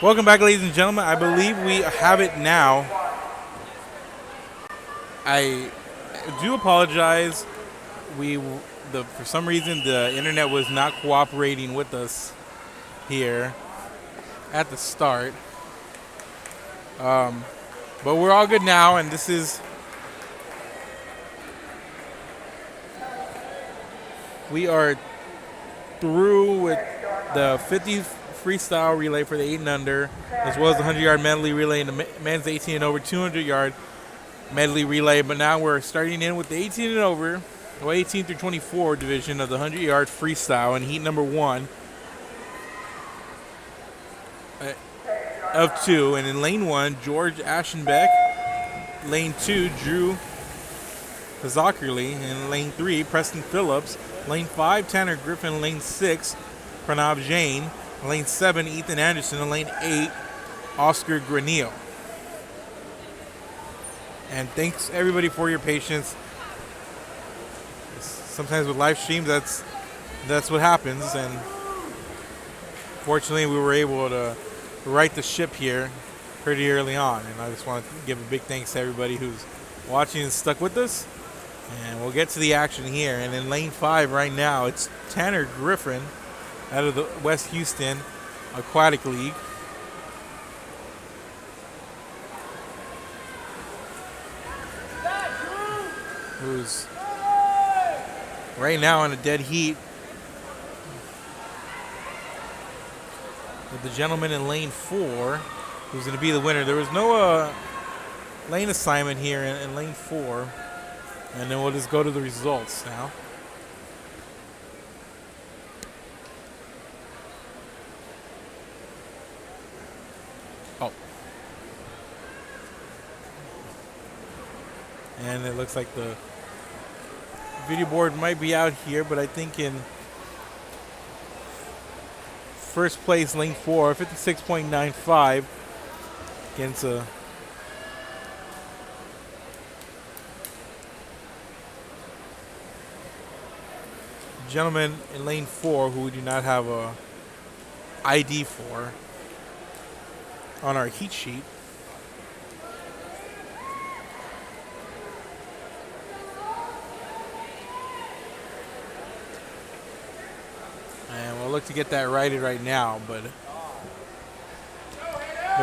Welcome back, ladies and gentlemen. I believe we have it now. I do apologize. For some reason, the internet was not cooperating with us here at the start. But we're all good now, and this is... We are through with the 50 freestyle relay for the 8 and under, as well as the 100-yard medley relay and the men's 18 and over 200-yard medley relay. But now we're starting in with the 18 and over, or 18 through 24 division of the 100-yard freestyle in heat number 1 of 2. And in lane 1, George Aschenbeck. Lane 2, Drew Zockerly. In lane 3, Preston Phillips. Lane 5, Tanner Griffin. Lane 6, Pranav Jain. Lane 7, Ethan Anderson. And lane 8, Oscar Granillo. And thanks everybody for your patience. Sometimes with live streams, that's what happens. And fortunately, we were able to right the ship here pretty early on. And I just want to give a big thanks to everybody who's watching and stuck with us. And we'll get to the action here. And in lane 5 right now, it's Tanner Griffin out of the West Houston Aquatic League. Who's right now in a dead heat with the gentleman in lane 4 who's going to be the winner. There was no lane assignment here in lane 4. And then we'll just go to the results now. And it looks like the video board might be out here, but I think in first place, lane 4, 56.95 against a gentleman in lane 4 who we do not have a ID for on our heat sheet. And we'll look to get that righted right now, but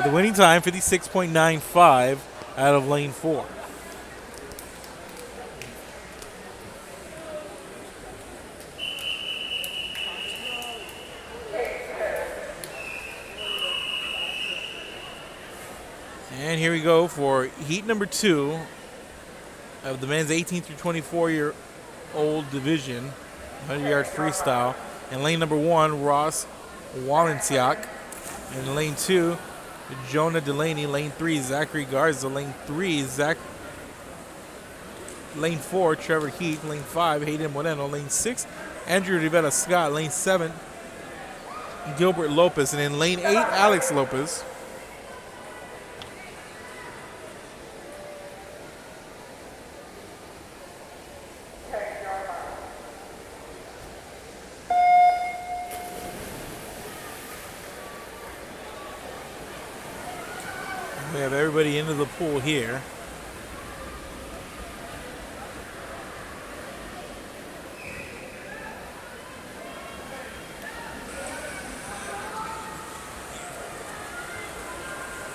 the winning time, 56.95 out of lane 4. And here we go for heat number 2 of the men's 18 through 24-year-old division, 100-yard freestyle. In lane number 1, Ross Walenciak. In lane 2, Jonah Delaney. Lane 3, Zachary Garza. Lane 4, Trevor Heath. Lane 5, Hayden Moreno. Lane 6, Andrew Rivera Scott. Lane 7, Gilbert Lopez. And in lane 8, Alex Lopez. We have everybody into the pool here.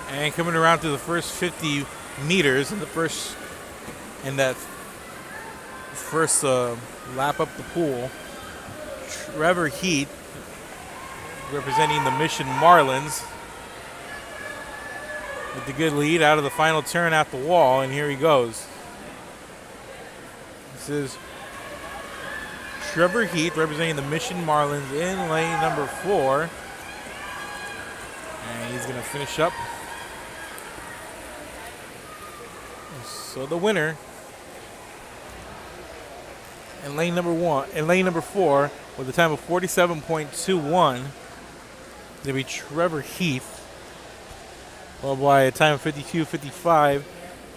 And coming around to the first 50 meters in that first lap up the pool, Trevor Heath representing the Mission Marlins with the good lead out of the final turn at the wall, and here he goes. This is Trevor Heath representing the Mission Marlins in lane number 4. And he's going to finish up. So the winner in lane number 4 with a time of 47.21 to be Trevor Heath. Followed by a time of 52.55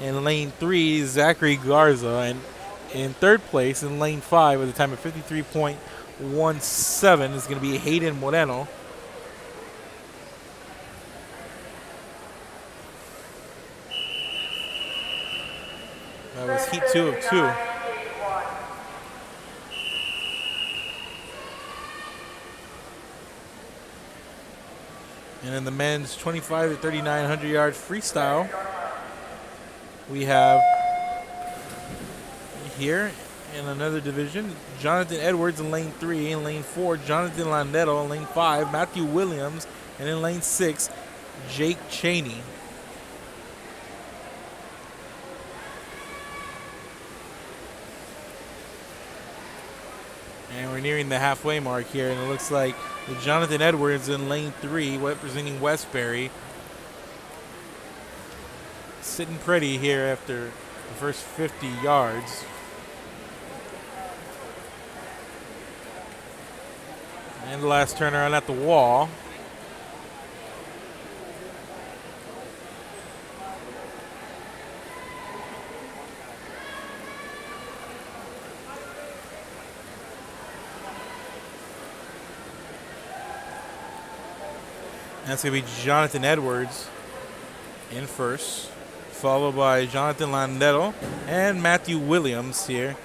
in lane 3, Zachary Garza. And in third place in lane 5 with a time of 53.1 58.17 is going to be Hayden Moreno. That was heat 2 of 2. And in the men's 25 to 39 100-yard freestyle, we have here in another division, Jonathan Edwards in lane 3. In lane 4, Jonathan Landetto. In lane 5, Matthew Williams. And in lane 6, Jake Cheney. And we're nearing the halfway mark here, and it looks like Jonathan Edwards in lane 3, representing Westbury, sitting pretty here after the first 50 yards. And the last turnaround at the wall. That's going to be Jonathan Edwards in first, followed by Jonathan Landetto and Matthew Williams here.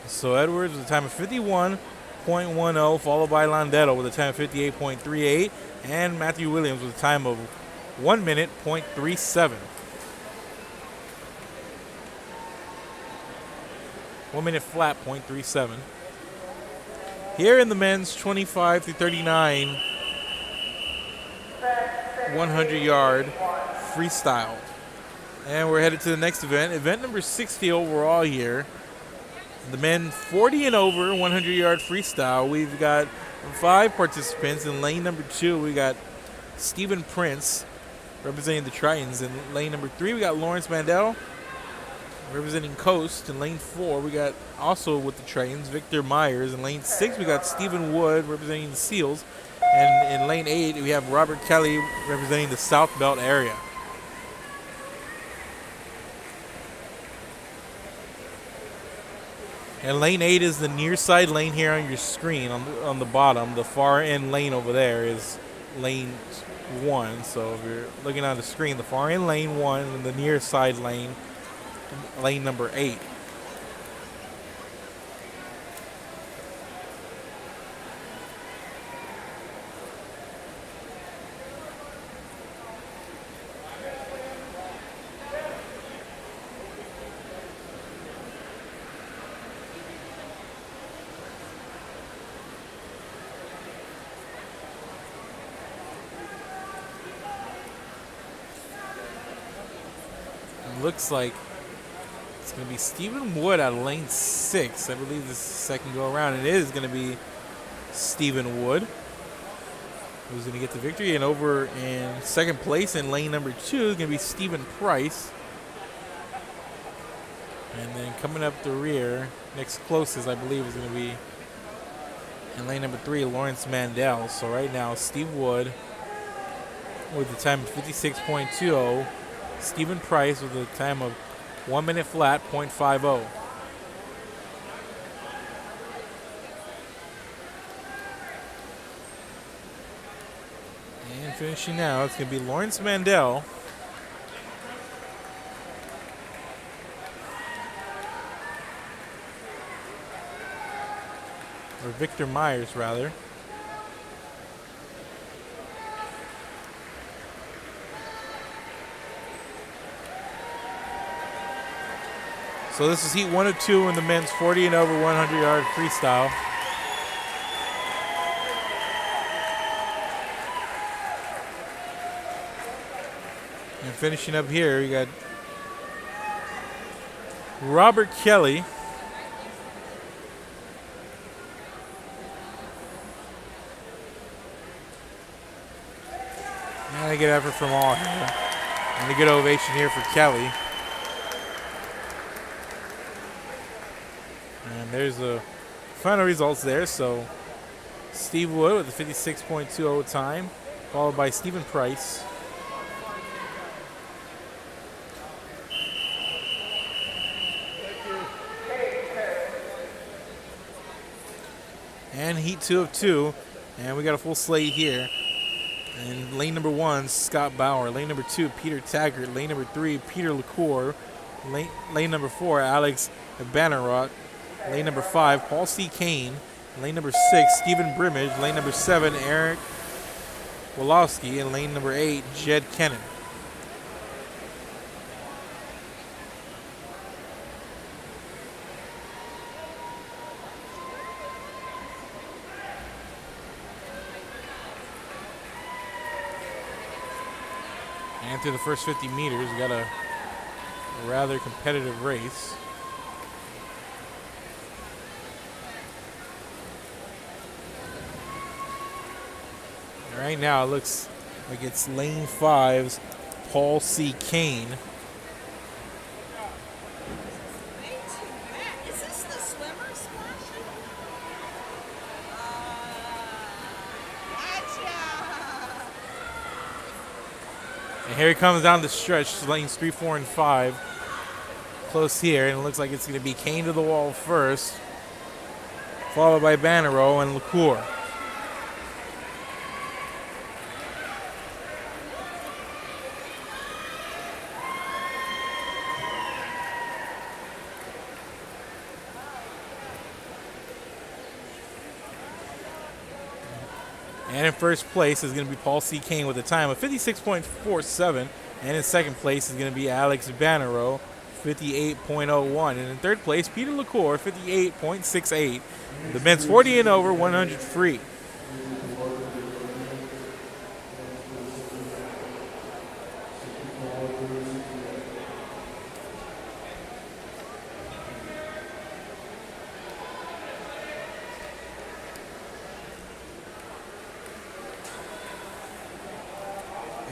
So Edwards with a time of 51.10, followed by Landetto with a time of 58.38, and Matthew Williams with a time of 1 minute, 0.37. 1 minute flat, 0.37. Here in the men's 25 through 39 100-yard freestyle. And we're headed to the next event, event number 60 overall here. The men 40 and over 100-yard freestyle. We've got 5 participants. In lane number 2, we got Stephen Prince representing the Tritons. In lane number 3, we got Lawrence Mandel representing Coast. In lane 4, we got also with the Tritons, Victor Myers. In lane 6, we got Stephen Wood representing the Seals. And in lane 8, we have Robert Kelly representing the South Belt area. And lane 8 is the near side lane here on your screen on the bottom. The far end lane over there is lane 1. So if you're looking on the screen, the far end lane 1 and the near side lane, lane number 8. Looks like it's going to be Stephen Wood out of lane 6. I believe this is the second go around. It is going to be Stephen Wood who's going to get the victory. And over in second place in lane number 2 is going to be Stephen Price. And then coming up the rear, next closest I believe is going to be in lane number 3, Lawrence Mandel. So right now, Steve Wood with the time of 56.20. Stephen Price with a time of 1 minute flat, 0.50. And finishing now, it's going to be Lawrence Mandel. Or Victor Myers, rather. So this is heat 1 of 2 in the men's 40 and over 100-yard freestyle. And finishing up here, you got Robert Kelly. And a good effort from all here. And a good ovation here for Kelly. And there's the final results there. So Steve Wood with a 56.20 time, followed by Stephen Price. and heat 2 of 2. And we got a full slate here. In lane number 1, Scott Bauer. Lane number 2, Peter Taggart. Lane number 3, Peter LaCour. Lane number 4, Alex Bannerot. Lane number 5, Paul C. Kane. Lane number 6, Stephen Brimage. Lane number 7, Eric Wolowski. And lane number 8, Jed Kennan. And through the first 50 meters, we got a rather competitive race. And right now, it looks like it's lane 5's Paul C. Kane. Is this the swimmer splashing? Gotcha! And here he comes down the stretch, lanes 3, 4, and 5. Close here, and it looks like it's going to be Kane to the wall first, followed by Bannerow and LaCour. And in first place is going to be Paul C. Kane with a time of 56.47. And in second place is going to be Alex Bannerow, 58.01. And in third place, Peter LaCour, 58.68. The men's 40 and over, 100 free.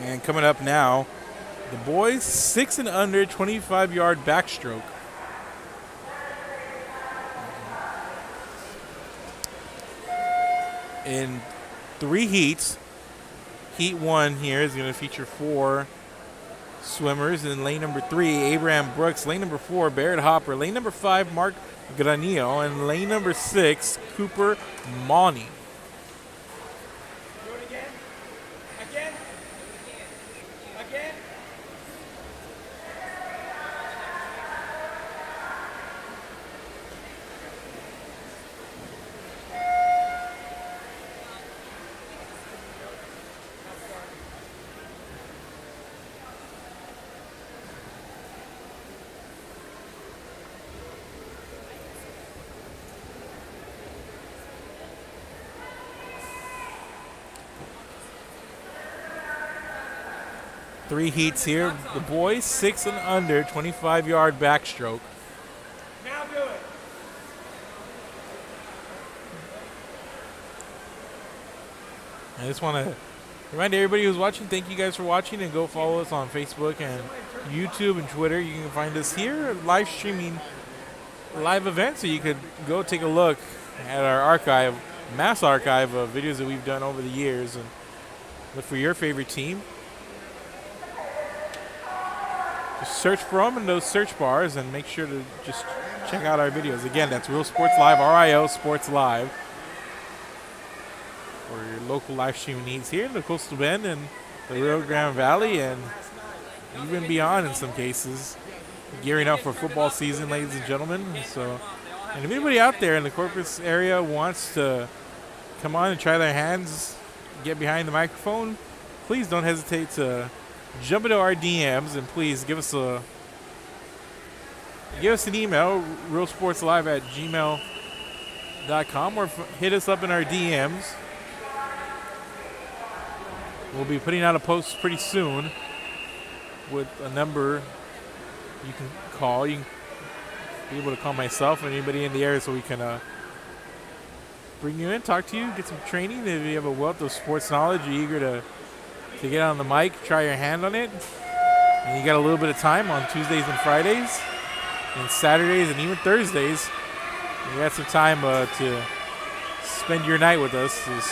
And coming up now, the boys 6 and under, 25-yard backstroke. In 3 heats. Heat 1 here is going to feature 4 swimmers. In lane number 3, Abraham Brooks. Lane number 4, Barrett Hopper. Lane number 5, Mark Granillo. And lane number 6, Cooper Mauney. Three heats here. The boys 6 and under, 25-yard backstroke. Now do it. I just want to remind everybody who's watching, thank you guys for watching, and go follow us on Facebook and YouTube and Twitter. You can find us here live streaming live events, so you could go take a look at our archive, mass archive of videos that we've done over the years, and look for your favorite team. Just search for them in those search bars and make sure to just check out our videos. Again, that's Real Sports Live, RIO Sports Live, for your local live streaming needs here in the Coastal Bend and the Rio Grande Valley, and even beyond in some cases. Gearing up for football season, ladies and gentlemen. So, and if anybody out there in the Corpus area wants to come on and try their hands, get behind the microphone, please don't hesitate to jump into our DMs, and please give us an email, realsportslive@gmail.com, or hit us up in our DMs. We'll be putting out a post pretty soon with a number you can call. You can be able to call myself and anybody in the area, so we can bring you in, talk to you, get some training. If you have a wealth of sports knowledge, you're eager to get on the mic, try your hand on it, and you got a little bit of time on Tuesdays and Fridays and Saturdays and even Thursdays, you got some time to spend your night with us, just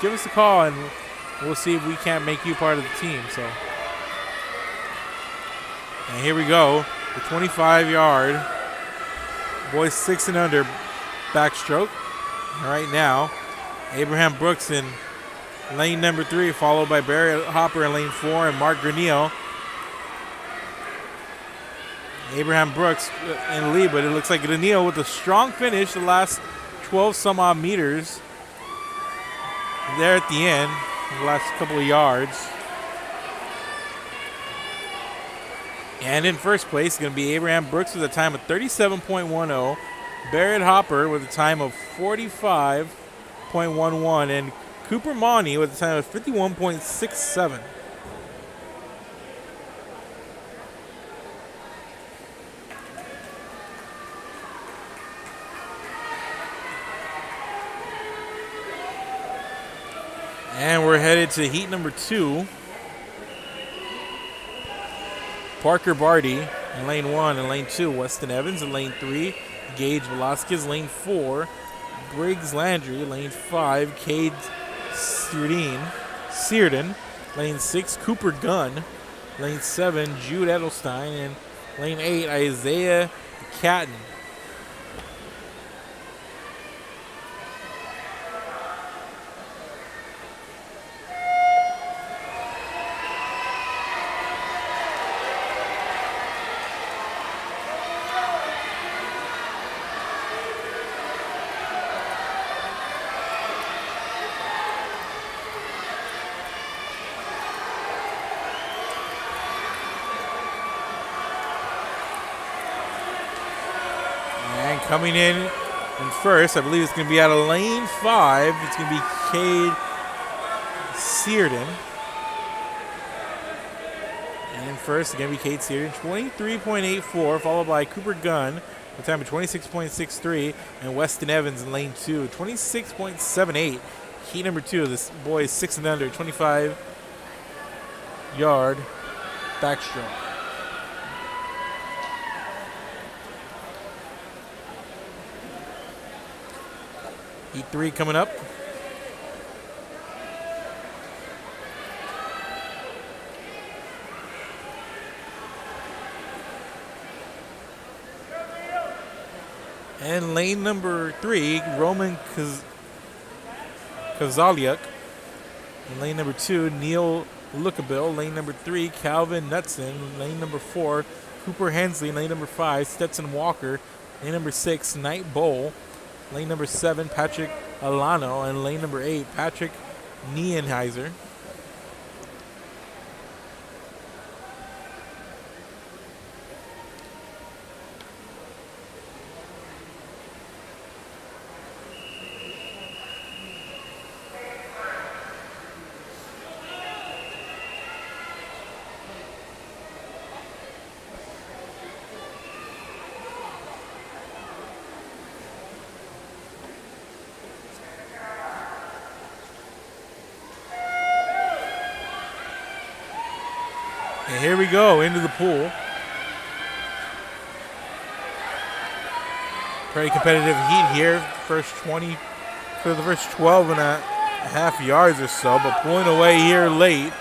give us a call and we'll see if we can't make you part of the team. So, and here we go, the 25-yard boys 6 and under backstroke. Right now, Abraham Brooks in lane number 3, followed by Barry Hopper in lane 4 and Mark Granillo. Abraham Brooks in the lead, but it looks like Granillo with a strong finish the last 12 some odd meters there at the end, the last couple of yards. And in first place is going to be Abraham Brooks with a time of 37.10, Barrett Hopper with a time of 45.11, and Cooper Monty with a time of 51.67. And we're headed to heat number 2. Parker Barty in lane 1 and lane 2. Weston Evans in lane 3. Gage Velasquez, lane 4. Briggs Landry, lane 5. Cade Searden, lane 6. Cooper Gunn, lane 7. Jude Edelstein, and lane 8. Isaiah Catton. Coming in first, I believe it's going to be out of lane 5. It's going to be Cade Searden. And in first, it's going to be Cade Searden, 23.84, followed by Cooper Gunn with a time of 26.63, and Weston Evans in lane 2, 26.78. Heat number 2, this boy is 6 and under, 25-yard backstroke. Heat 3 coming up. And lane number 3, Roman Kazaliuk. And lane number 2, Neil Lookabill. Lane number 3, Calvin Knutson. Lane number 4, Cooper Hensley. Lane number 5, Stetson Walker. Lane number 6, Knight Bowl. Lane number 7, Patrick Alano, and lane number 8, Patrick Nienheiser. And here we go into the pool. Pretty competitive heat here. First 20 for the first 12 and a half yards or so, but pulling away here late.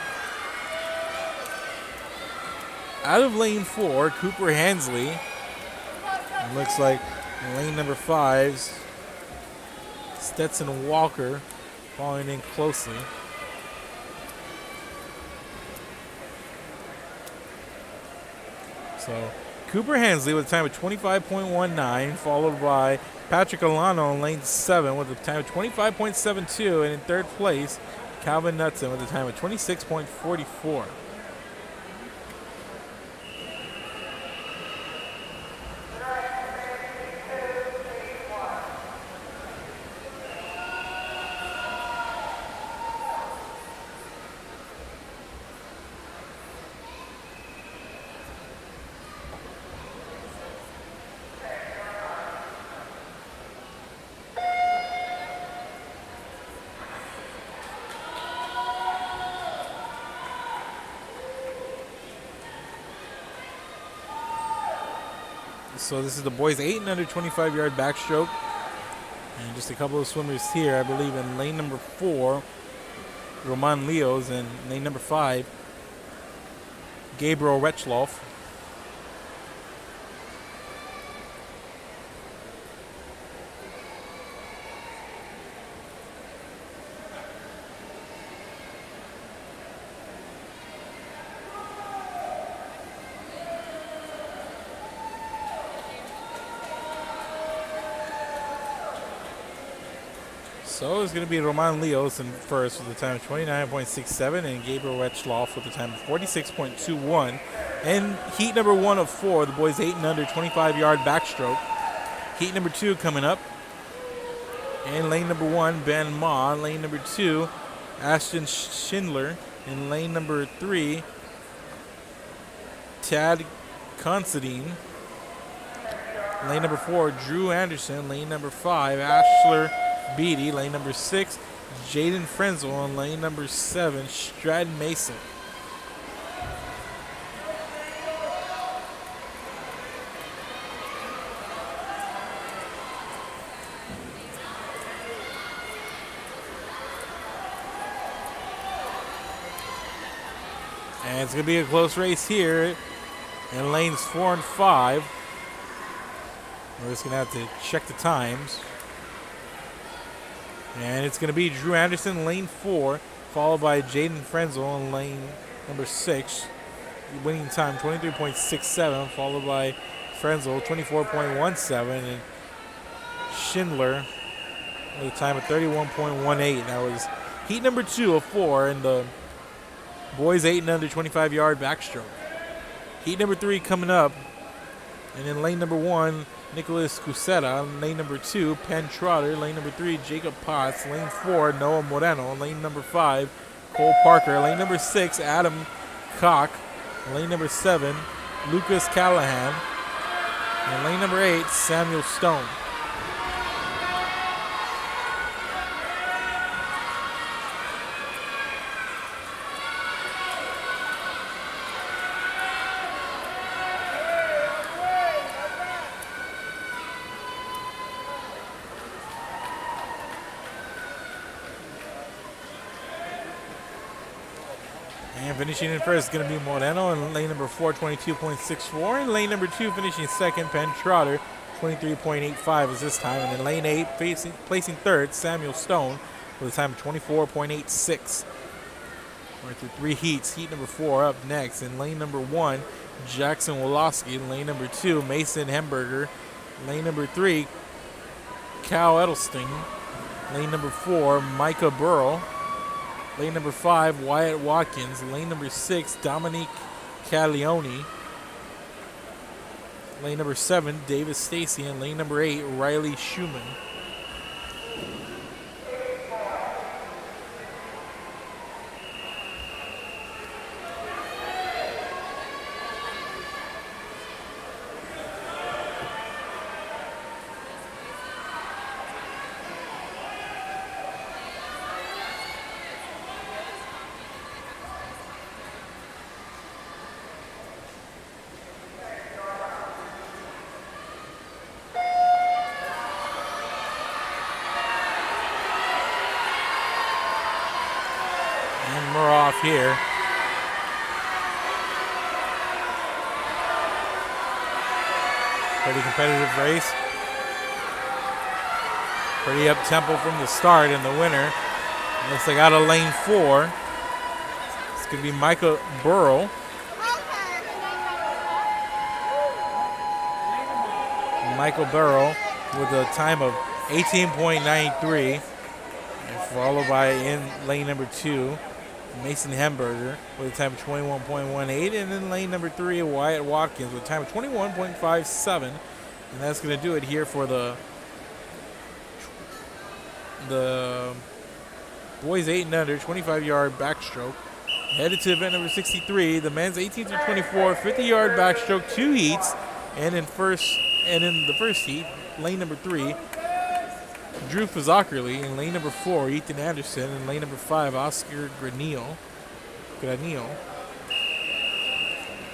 Out of lane 4, Cooper Hensley. It looks like lane number 5's Stetson Walker following in closely. So Cooper Hensley with a time of 25.19, followed by Patrick Alano in lane 7 with a time of 25.72, and in third place, Calvin Knutson with a time of 26.44. So this is the boys' 8 and under 25-yard backstroke. And just a couple of swimmers here, I believe, in lane number 4, Roman Leos, and lane number 5, Gabriel Retschloff. So it's going to be Roman Leos in first with a time of 29.67 and Gabriel Wetschloff with a time of 46.21. And heat number 1 of 4, the boys 8 and under, 25-yard backstroke. Heat number 2 coming up. And lane number 1, Ben Ma. Lane number 2, Ashton Schindler. In lane number 3, Tad Considine. Lane number 4, Drew Anderson. Lane number 5, Ashler Beatty. Lane number 6, Jaden Frenzel. And lane number 7, Stratton Mason. And it's going to be a close race here in lanes 4 and 5. We're just going to have to check the times. And it's going to be Drew Anderson, lane 4, followed by Jaden Frenzel in lane number 6. Winning time 23.67, followed by Frenzel 24.17, and Schindler with a time of 31.18. That was heat number 2 of 4 in the boys 8 and under 25-yard backstroke. Heat number 3 coming up. And in lane number 1, Nicholas Cuseta. Lane number 2, Penn Trotter. Lane number 3, Jacob Potts. Lane 4, Noah Moreno. Lane number 5, Cole Parker. Lane number 6, Adam Koch. Lane number 7, Lucas Callahan. And lane number 8, Samuel Stone. And finishing in first is going to be Moreno in lane number 4, 22.64. And lane number 2 finishing second, Penn Trotter, 23.85 is this time. And in lane 8, placing third, Samuel Stone with a time of 24.86. We're through 3 heats. Heat number 4 up next. In lane number 1, Jackson Wolowski. In lane number 2, Mason Hemberger. Lane number 3, Cal Edelstein. Lane number 4, Micah Burrow. Lane number 5, Wyatt Watkins. Lane number 6, Dominique Caglione. Lane number 7, Davis Stacy. And lane number 8, Riley Schumann. We're off here. Pretty competitive race. Pretty up-tempo from the start, and the winner looks like out of lane 4. It's going to be Michael Burrow. Michael Burrow with a time of 18.93, followed by in lane number 2, Mason Hemberger with a time of 21.18, and in lane number 3, Wyatt Watkins with a time of 21.57. And that's going to do it here for the boys 8 and under 25-yard backstroke. Headed to event number 63, the men's 18 through 24 50-yard backstroke, 2 heats, and in the first heat, lane number 3, Drew Fazzackerly. In lane number 4, Ethan Anderson. In lane number 5, Oscar Granillo.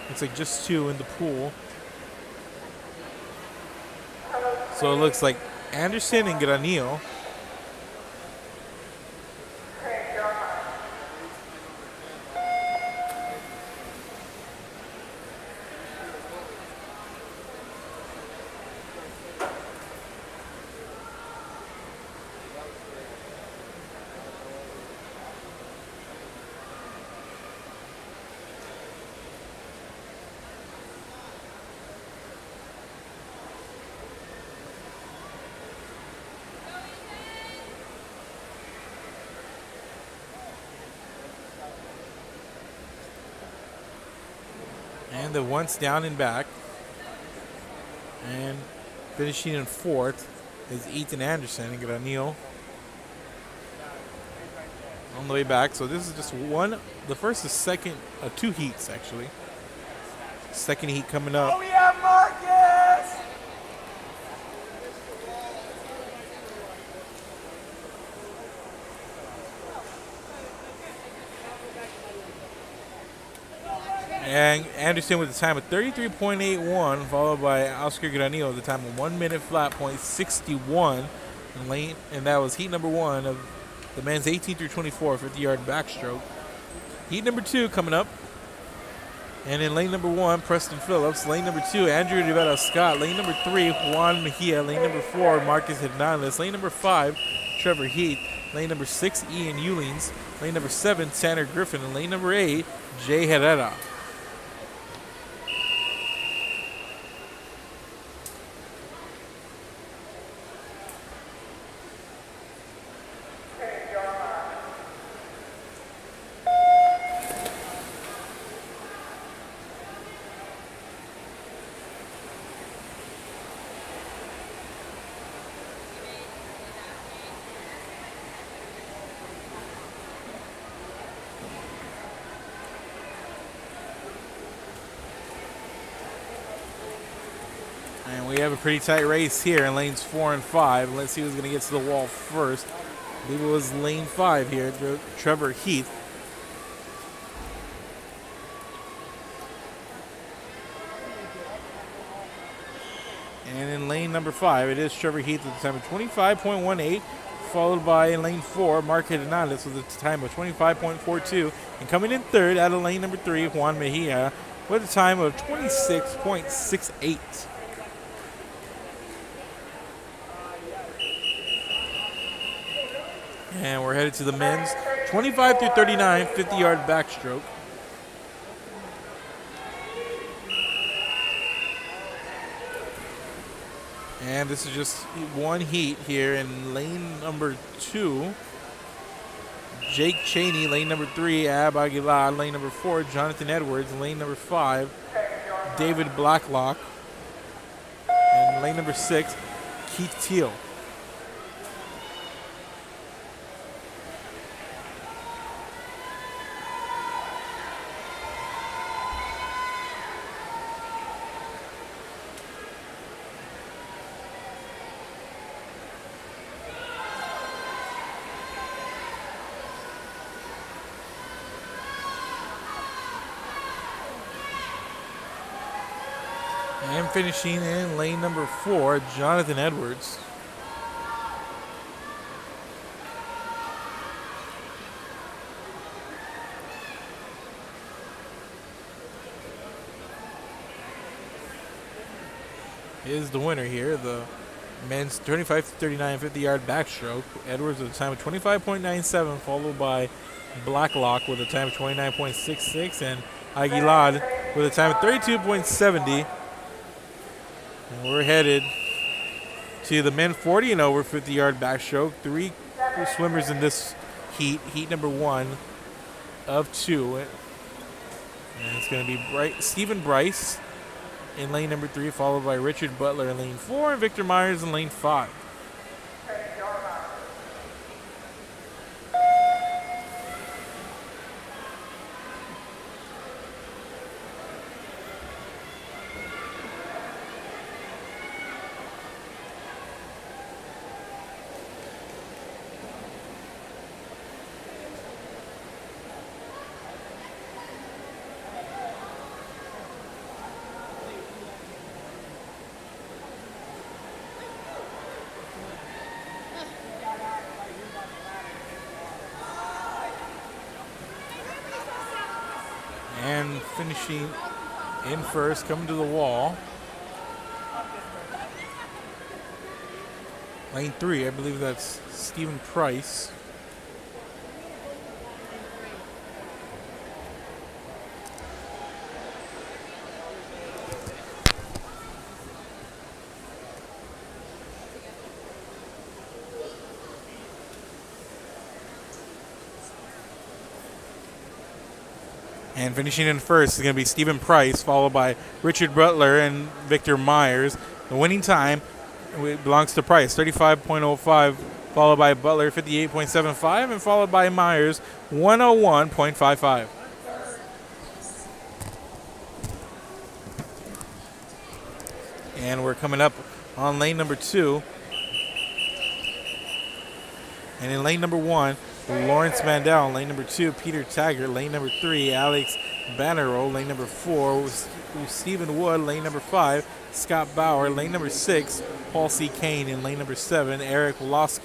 Looks like just 2 in the pool. So it looks like Anderson and Granillo. And the once down and back. And finishing in fourth is Ethan Anderson and Granillo on the way back. So this is just one. The first and second, two heats actually. Second heat coming up. Oh, yeah, Marcus! And Anderson with a time of 33.81, followed by Oscar Granillo with a time of 1 minute flat point 61. And that was heat number one of the men's 18 through 24 50-yard backstroke. Heat number two coming up. And in lane number one, Preston Phillips. Lane number two, Andrew Rivera Scott. Lane number three, Juan Mejia. Lane number four, Marcus Hernandez. Lane number five, Trevor Heath. Lane number six, Ian Eulings. Lane number seven, Tanner Griffin. And lane number eight, Jay Herrera. And we have a pretty tight race here in lanes 4 and 5. Let's see who's going to get to the wall first. I believe it was lane 5 here, Trevor Heath. And in lane number 5, it is Trevor Heath with a time of 25.18, followed by in lane 4, Mark Hernandez with a time of 25.42. And coming in third out of lane number 3, Juan Mejia with a time of 26.68. And we're headed to the men's 25 through 39 50-yard backstroke. And this is just one heat here in lane number 2. Jake Cheney, lane number 3, Ab Aguilar, lane number 4, Jonathan Edwards, lane number 5, David Blacklock, and lane number 6, Keith Teal. And finishing in lane number 4, Jonathan Edwards. Is the winner here, the men's 25 to 39 50-yard backstroke. Edwards with a time of 25.97, followed by Blacklock with a time of 29.66, and Aguilar with a time of 32.70. And we're headed to the men 40 and over 50-yard backstroke. 3 swimmers in this heat. Heat number 1 of 2. And it's going to be Stephen Bryce in lane number 3, followed by Richard Butler in lane 4 and Victor Myers in lane 5. And finishing in first, coming to the wall. Lane 3, I believe that's Stephen Price. And finishing in first is going to be Stephen Price, followed by Richard Butler and Victor Myers. The winning time belongs to Price, 35.05, followed by Butler, 58.75, and followed by Myers, 101.55. And we're coming up on lane number 2. And in lane number 1, Lawrence Mandel. Lane number 2, Peter Taggart. Lane number 3, Alex Banero. Lane number 4, Stephen Wood. Lane number 5, Scott Bauer. Lane number 6, Paul C. Kane. And lane number 7, Eric Woloski.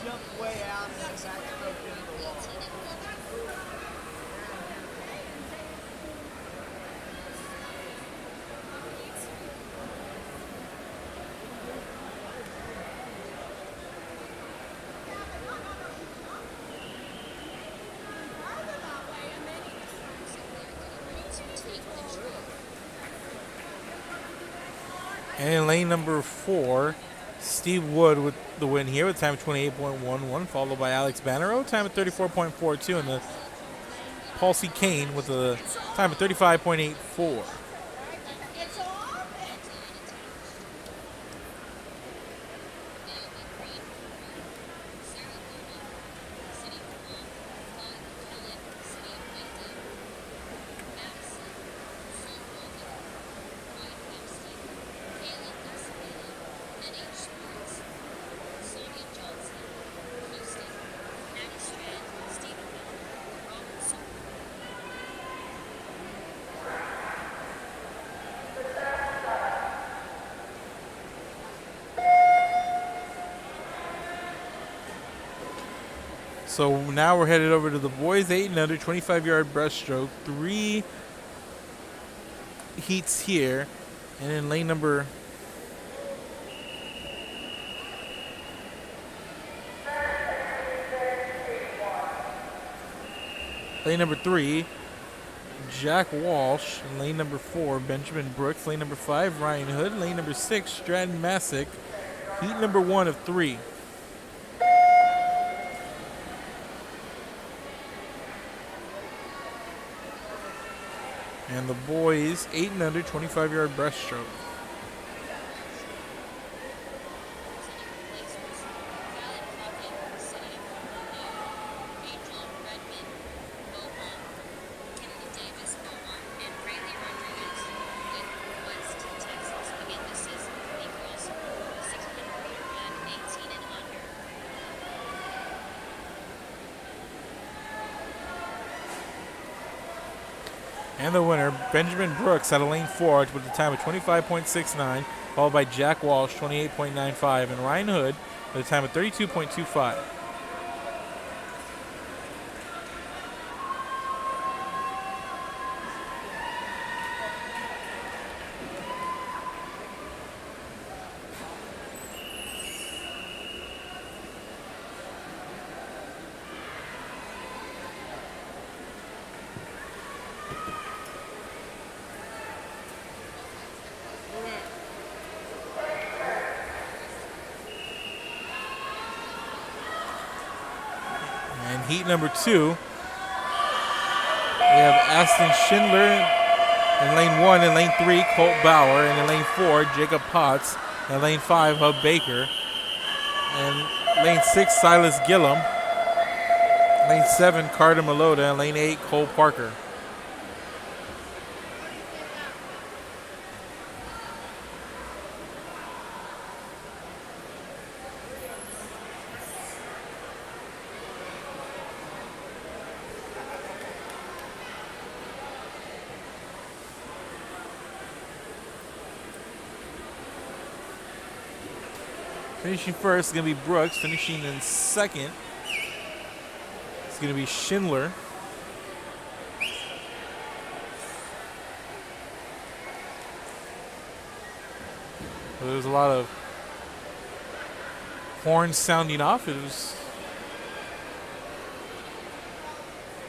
Jump way out and then back up into the wall. And in lane number 4, Steve Wood with the win here with time of 28.11, followed by Alex Banero, time of 34.42, and the Paul C. Kane with the time of 35.84. So now we're headed over to the boys 8 and under 25-yard breaststroke. 3 heats here. And in lane number lane number 3, Jack Walsh. In lane number 4, Benjamin Brooks. Lane number 5, Ryan Hood. Lane number 6, Stratton Masick. Heat number 1 of 3. And the boys 8 and under 25-yard breaststroke. And the winner, Benjamin Brooks out of lane 4 with a time of 25.69, followed by Jack Walsh, 28.95, and Ryan Hood with a time of 32.25. And heat number 2, we have Aston Schindler in lane 1. In lane 3, Colt Bauer. And in lane 4, Jacob Potts. In lane 5, Hub Baker. And lane 6, Silas Gillum. Lane 7, Carter Malota. And lane 8, Cole Parker. Finishing first is going to be Brooks. Finishing in second, it's going to be Schindler. So there was a lot of horns sounding off. It was,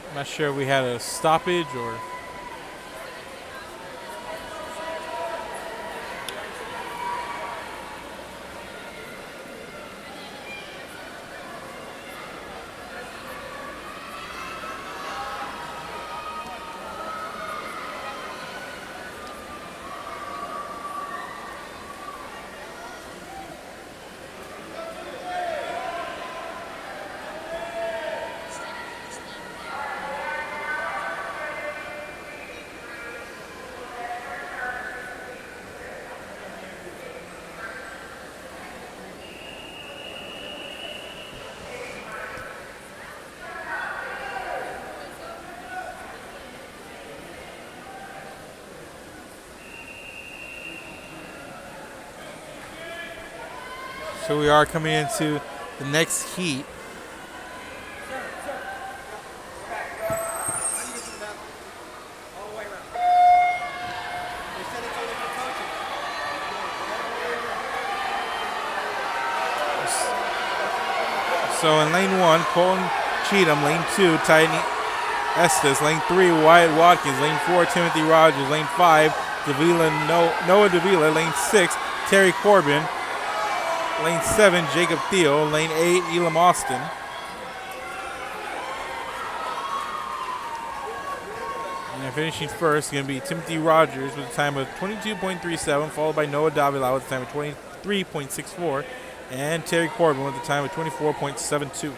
I'm not sure if we had a stoppage or. So we are coming into the next heat. So in lane 1, Colton Cheatham. Lane 2, Titan Estes. Lane 3, Wyatt Watkins. Lane 4, Timothy Rogers. Lane 5, Noah Davila. Lane 6, Terry Corbin. Lane 7, Jacob Thiel. Lane 8, Elam Austin. And finishing first is going to be Timothy Rogers with a time of 22.37, followed by Noah Davila with a time of 23.64, and Terry Corbin with a time of 24.72.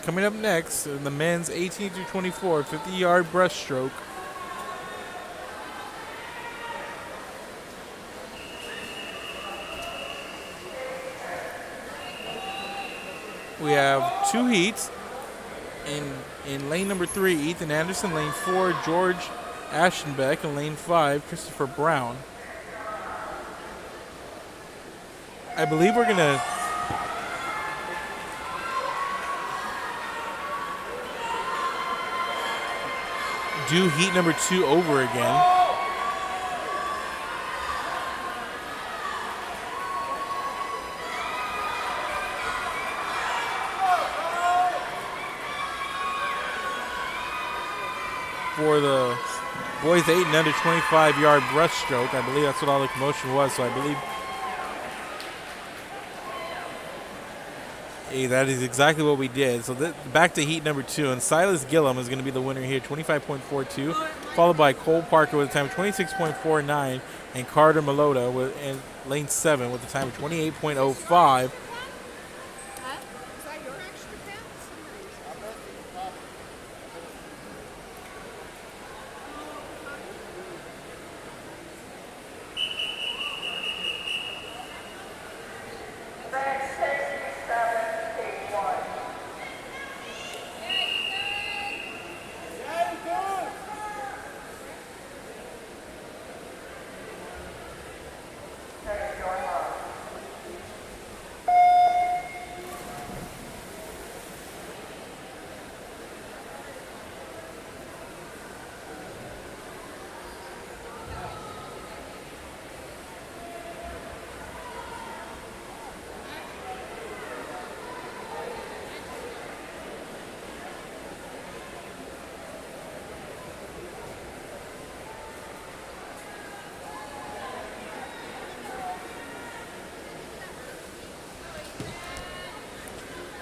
Coming up next, the men's 18 through 24 50-yard breaststroke. We have two heats. In lane number 3, Ethan Anderson. Lane 4, George Aschenbeck. And lane 5, Christopher Brown. I believe we're going to do heat number 2 over again. For the boys 8 and under 25-yard breaststroke. I believe that's what all the commotion was, so I believe that is exactly what we did. So back to heat number 2, and Silas Gillum is going to be the winner here, 25.42, followed by Cole Parker with a time of 26.49, and Carter Malota in lane 7 with a time of 28.05.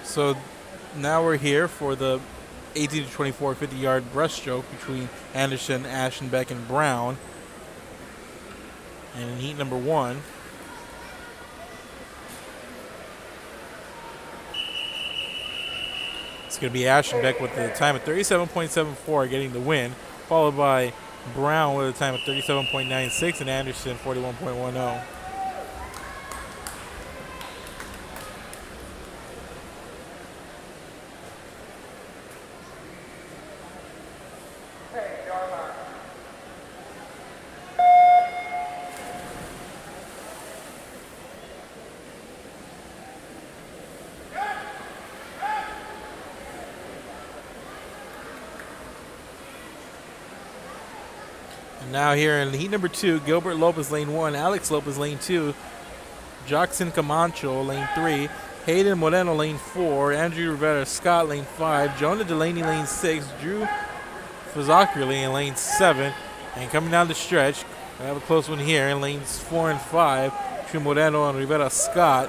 So now we're here for the 18 to 24 50-yard breaststroke between Anderson, Aschenbeck, and Brown. And in heat number 1, It's going to be Aschenbeck with the time of 37.74 getting the win, followed by Brown with a time of 37.96 and Anderson 41.10. Now here in heat number 2, Gilbert Lopez lane 1, Alex Lopez lane 2, Jackson Camacho lane 3, Hayden Moreno lane 4, Andrew Rivera Scott lane 5, Jonah Delaney lane 6, Drew Fazakirli in lane 7, and coming down the stretch, I have a close one here in lanes 4 and 5, Drew Moreno and Rivera Scott.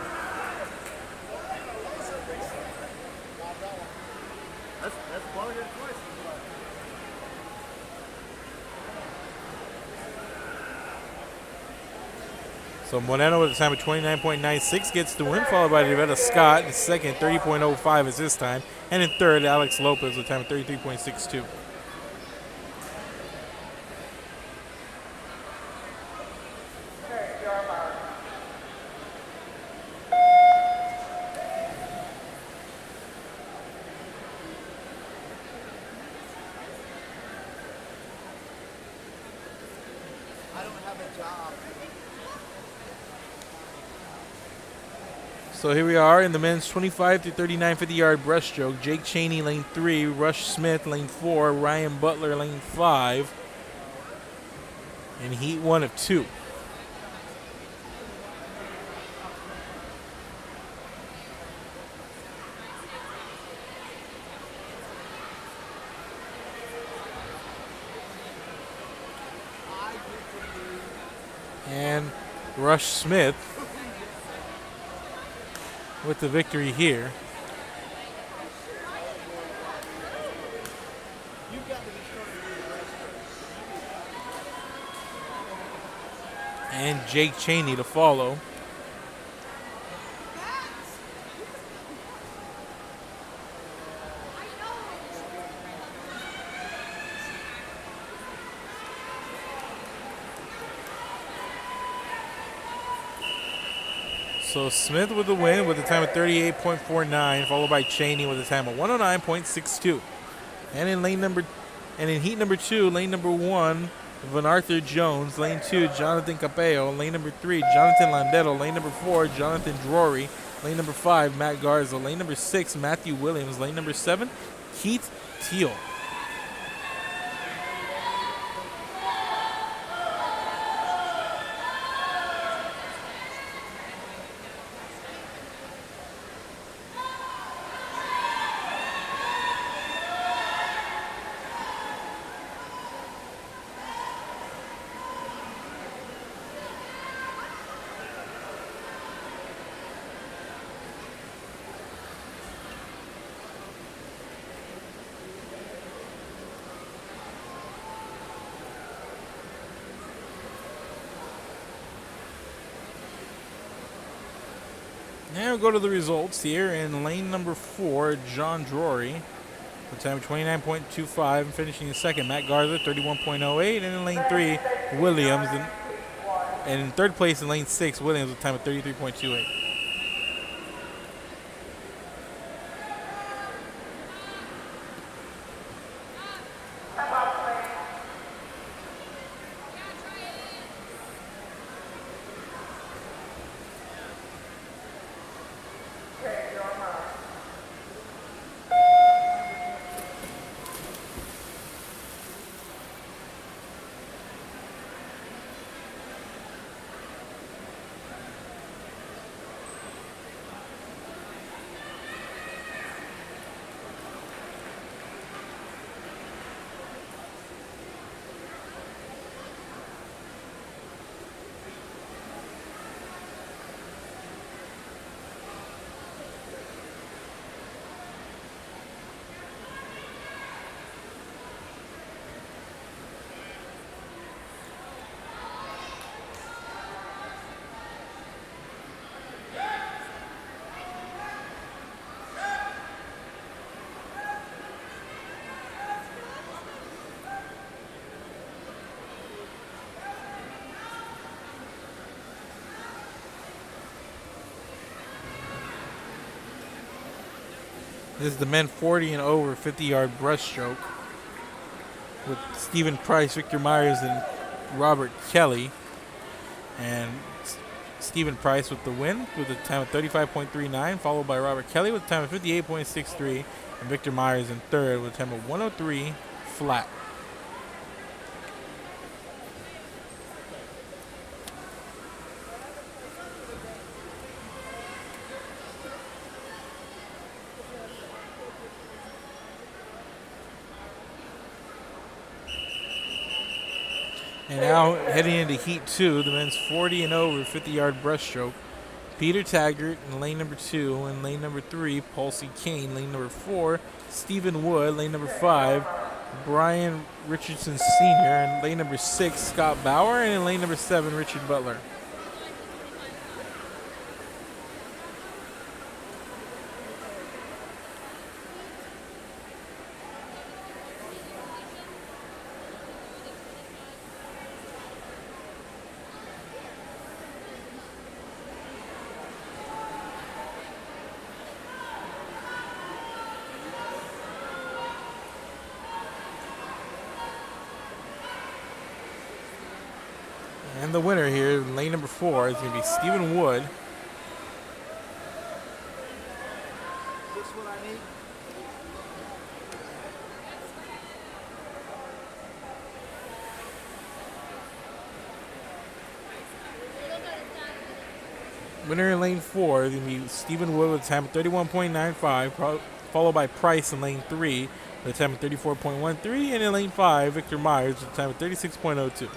So Moreno with a time of 29.96 gets the win, followed by Rivera Scott in second, 30.05 is his time. And in third, Alex Lopez with a time of 33.62. I don't have a job. So here we are in the men's 25 to 39 50-yard breaststroke. Jake Cheney, lane 3. Rush Smith, lane 4. Ryan Butler, lane 5. In heat 1 of 2. And Rush Smith with the victory here. And Jake Cheney to follow. So Smith with the win with a time of 38.49, followed by Cheney with a time of 109.62. And in heat number 2, lane number 1, Van Arthur Jones, lane 2, Jonathan Capello, lane number 3, Jonathan Landetto, lane number 4, Jonathan Drury, lane number 5, Matt Garza, lane number 6, Matthew Williams, lane number 7, Keith Teal. Now we'll go to the results here in lane number 4, John Drury, with a time of 29.25, and finishing in second, Matt Garza, 31.08, and in lane 3, Williams, and in third place in lane 6, Williams with a time of 33.28. This is the men 40 and over 50-yard breaststroke with Stephen Price, Victor Myers, and Robert Kelly. And Stephen Price with the win with a time of 35.39, followed by Robert Kelly with a time of 58.63, and Victor Myers in third with a time of 103 flat. And now heading into Heat 2, the men's 40 and over 50-yard breaststroke. Peter Taggart in lane number 2, and lane number 3, Paul C. Kane. Lane number 4, Stephen Wood. Lane number 5, Brian Richardson Sr. And lane number 6, Scott Bauer. And in lane number 7, Richard Butler. And the winner here in lane number 4 is going to be Stephen Wood. Is this what I need? Winner in lane 4 is going to be Stephen Wood with a time of 31.95, followed by Price in lane 3 with a time of 34.13, and in lane 5, Victor Myers with a time of 36.02.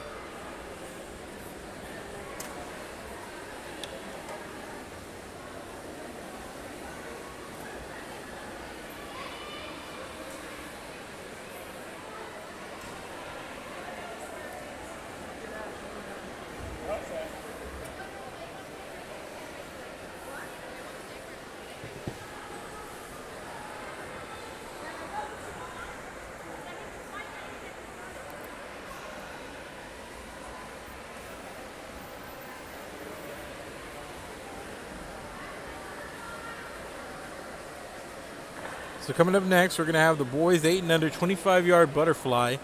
So coming up next, we're going to have the boys 8 and under 25-yard butterfly.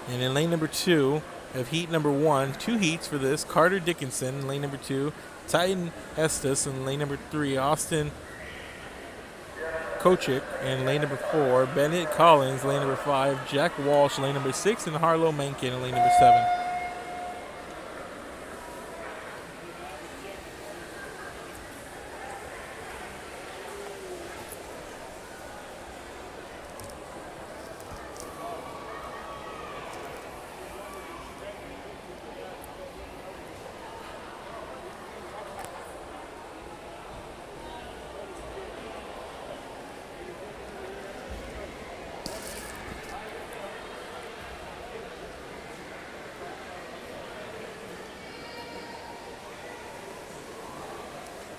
And in lane number 2 of heat number 1, 2 heats for this, Carter Dickinson in lane number 2, Titan Estes in lane number 3, Austin Kochik in lane number 4, Bennett Collins lane number 5, Jack Walsh lane number 6, and Harlow Mencken in lane number 7.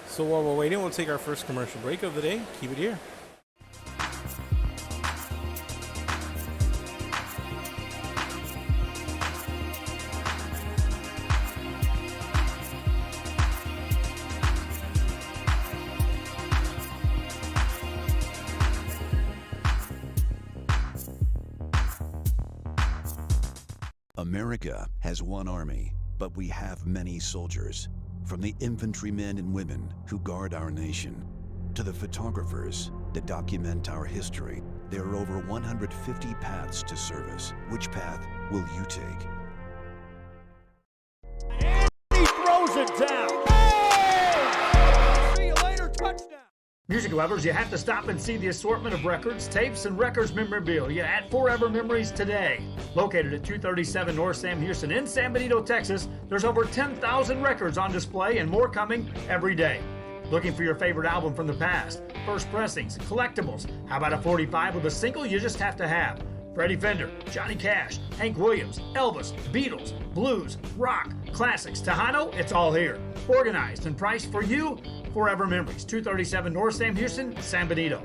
So while we're waiting, we'll take our first commercial break of the day. Keep it here. America has one army, but we have many soldiers. From the infantrymen and women who guard our nation, to the photographers that document our history, there are over 150 paths to service. Which path will you take? And he throws it down. Hey! See you later, touchdown. Music lovers, you have to stop and see the assortment of records, tapes, and records memorabilia at Forever Memories today. Located at 237 North Sam Houston in San Benito, Texas, there's over 10,000 records on display and more coming every day. Looking for your favorite album from the past, first pressings, collectibles, how about a 45 with a single you just have to have? Freddie Fender, Johnny Cash, Hank Williams, Elvis, Beatles, blues, rock, classics, Tejano, it's all here. Organized and priced for you, Forever Memories, 237 North Sam Houston, San Benito.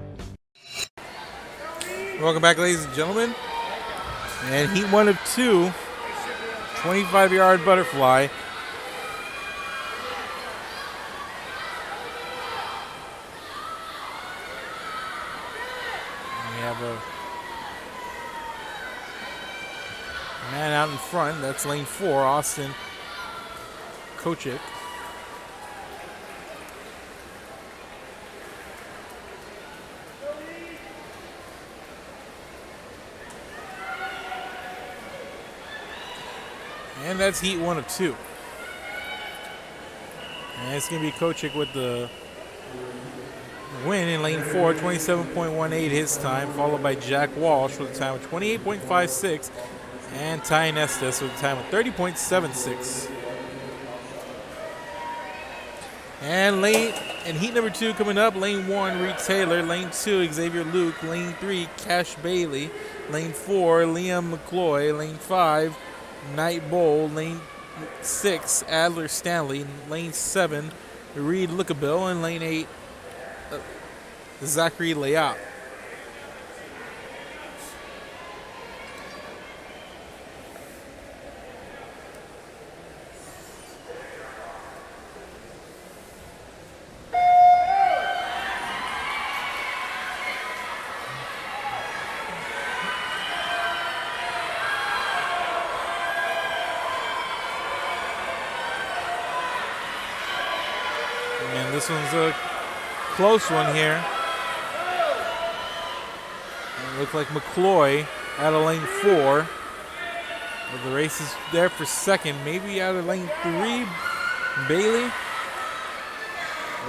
Welcome back, ladies and gentlemen. And heat 1 of 2, 25-yard butterfly. We have a man out in front. That's lane 4, Austin Kochik. And that's heat 1 of 2. And it's going to be Kochik with the win in lane 4, 27.18 his time, followed by Jack Walsh with a time of 28.56, and Ty Nestes with a time of 30.76. And heat number 2 coming up, lane 1, Reed Taylor, lane 2, Xavier Luke, lane 3, Cash Bailey, lane 4, Liam McCloy, lane 5, Knight Bowl, lane 6, Adler Stanley, lane 7, Reed Lookabill, and lane 8, Zachary Layat. And this one's a close one here. It looked like McCloy out of lane 4. But the race is there for second. Maybe out of lane 3, Bailey.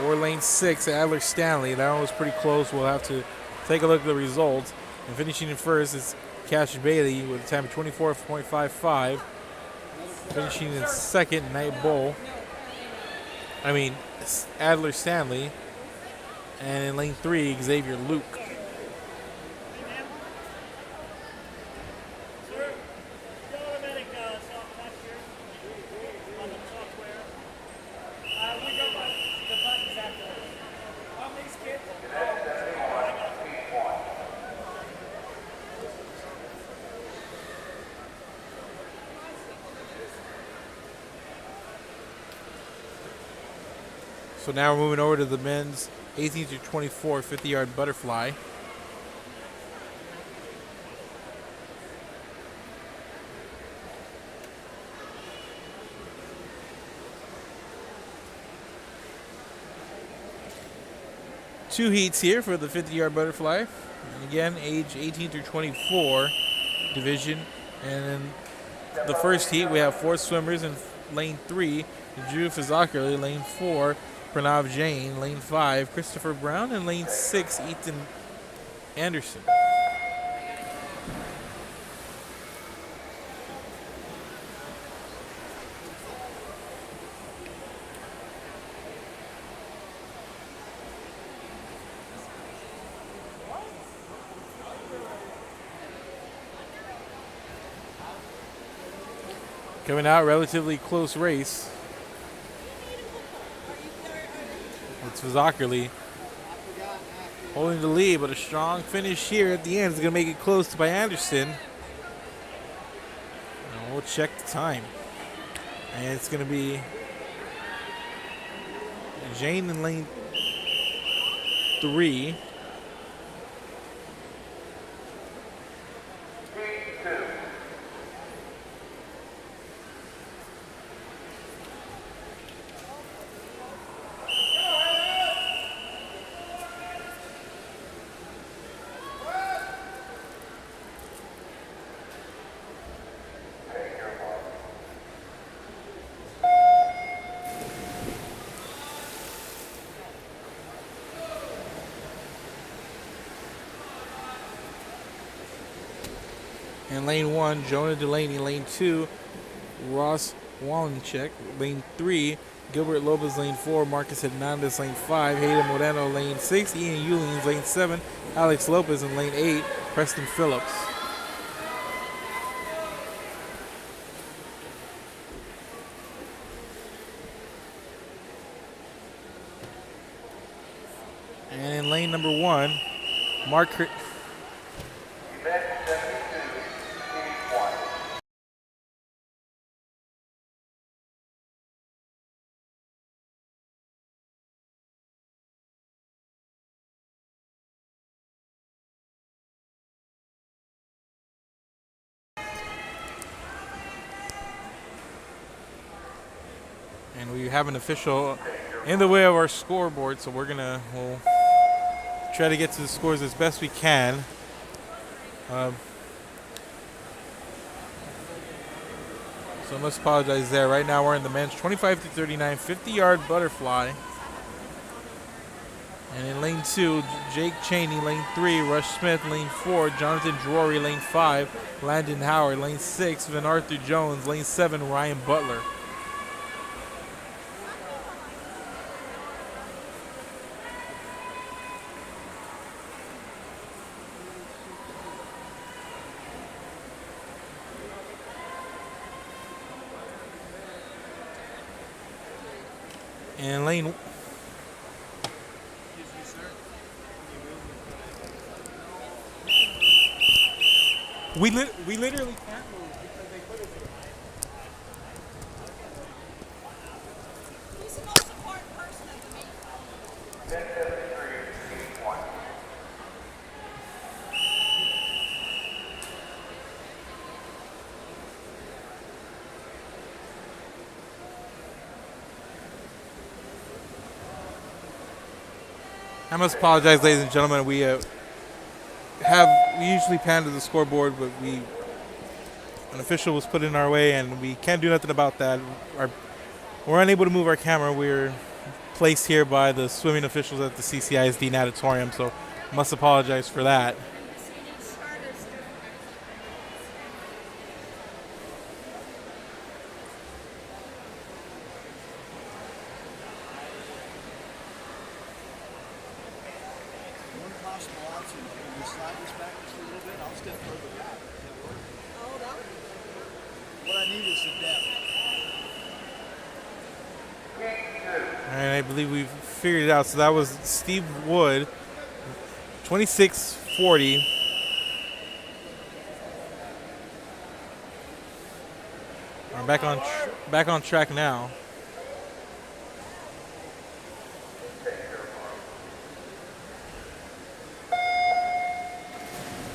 Or lane 6, Adler Stanley. That one was pretty close. We'll have to take a look at the results. And finishing in first is Cash Bailey with a time of 24.55. Finishing in second, Knight Bowl. Adler Stanley. And in lane 3, Xavier Luke. So now we're moving over to the men's 18 through 24 50-yard butterfly. Two heats here for the 50-yard butterfly. And again, age 18 through 24 division. And in the first heat, we have 4 swimmers in lane 3, Drew Fazakali, lane 4, Pranav Jain, lane 5, Christopher Brown, and lane 6, Ethan Anderson. Coming out, relatively close race. It's Fazakali holding the lead, but a strong finish here at the end is going to make it close by Anderson. And we'll check the time. And it's going to be Jane in lane 3. In lane 1, Jonah Delaney. Lane 2, Ross Walenchek. Lane 3, Gilbert Lopez. Lane 4, Marcus Hernandez. Lane 5, Hayden Moreno. Lane 6, Ian Eulings. Lane 7, Alex Lopez. And lane 8, Preston Phillips. And in lane number 1, Mark And we have an official in the way of our scoreboard, so we'll try to get to the scores as best we can. So I must apologize there. Right now we're in the men's 25-39 50-yard butterfly. And in lane 2, Jake Cheney. Lane 3, Rush Smith. Lane 4, Jonathan Drury. Lane 5, Landon Howard. Lane 6, Van Arthur Jones. Lane 7, Ryan Butler. And lane we literally can't move because they put us here. Who's the most important person at the meeting? I must apologize, ladies and gentlemen. We usually pan to the scoreboard, but an official was put in our way, and we can't do nothing about that. We're unable to move our camera. We're placed here by the swimming officials at the CCISD natatorium, so must apologize for that. One possible option, can we slide this back just a little bit? I'll step further back. Does that work? Hold on. What I need is some depth. All right, I believe we've figured it out. So that was Steve Wood, 26:40. We're back on track now.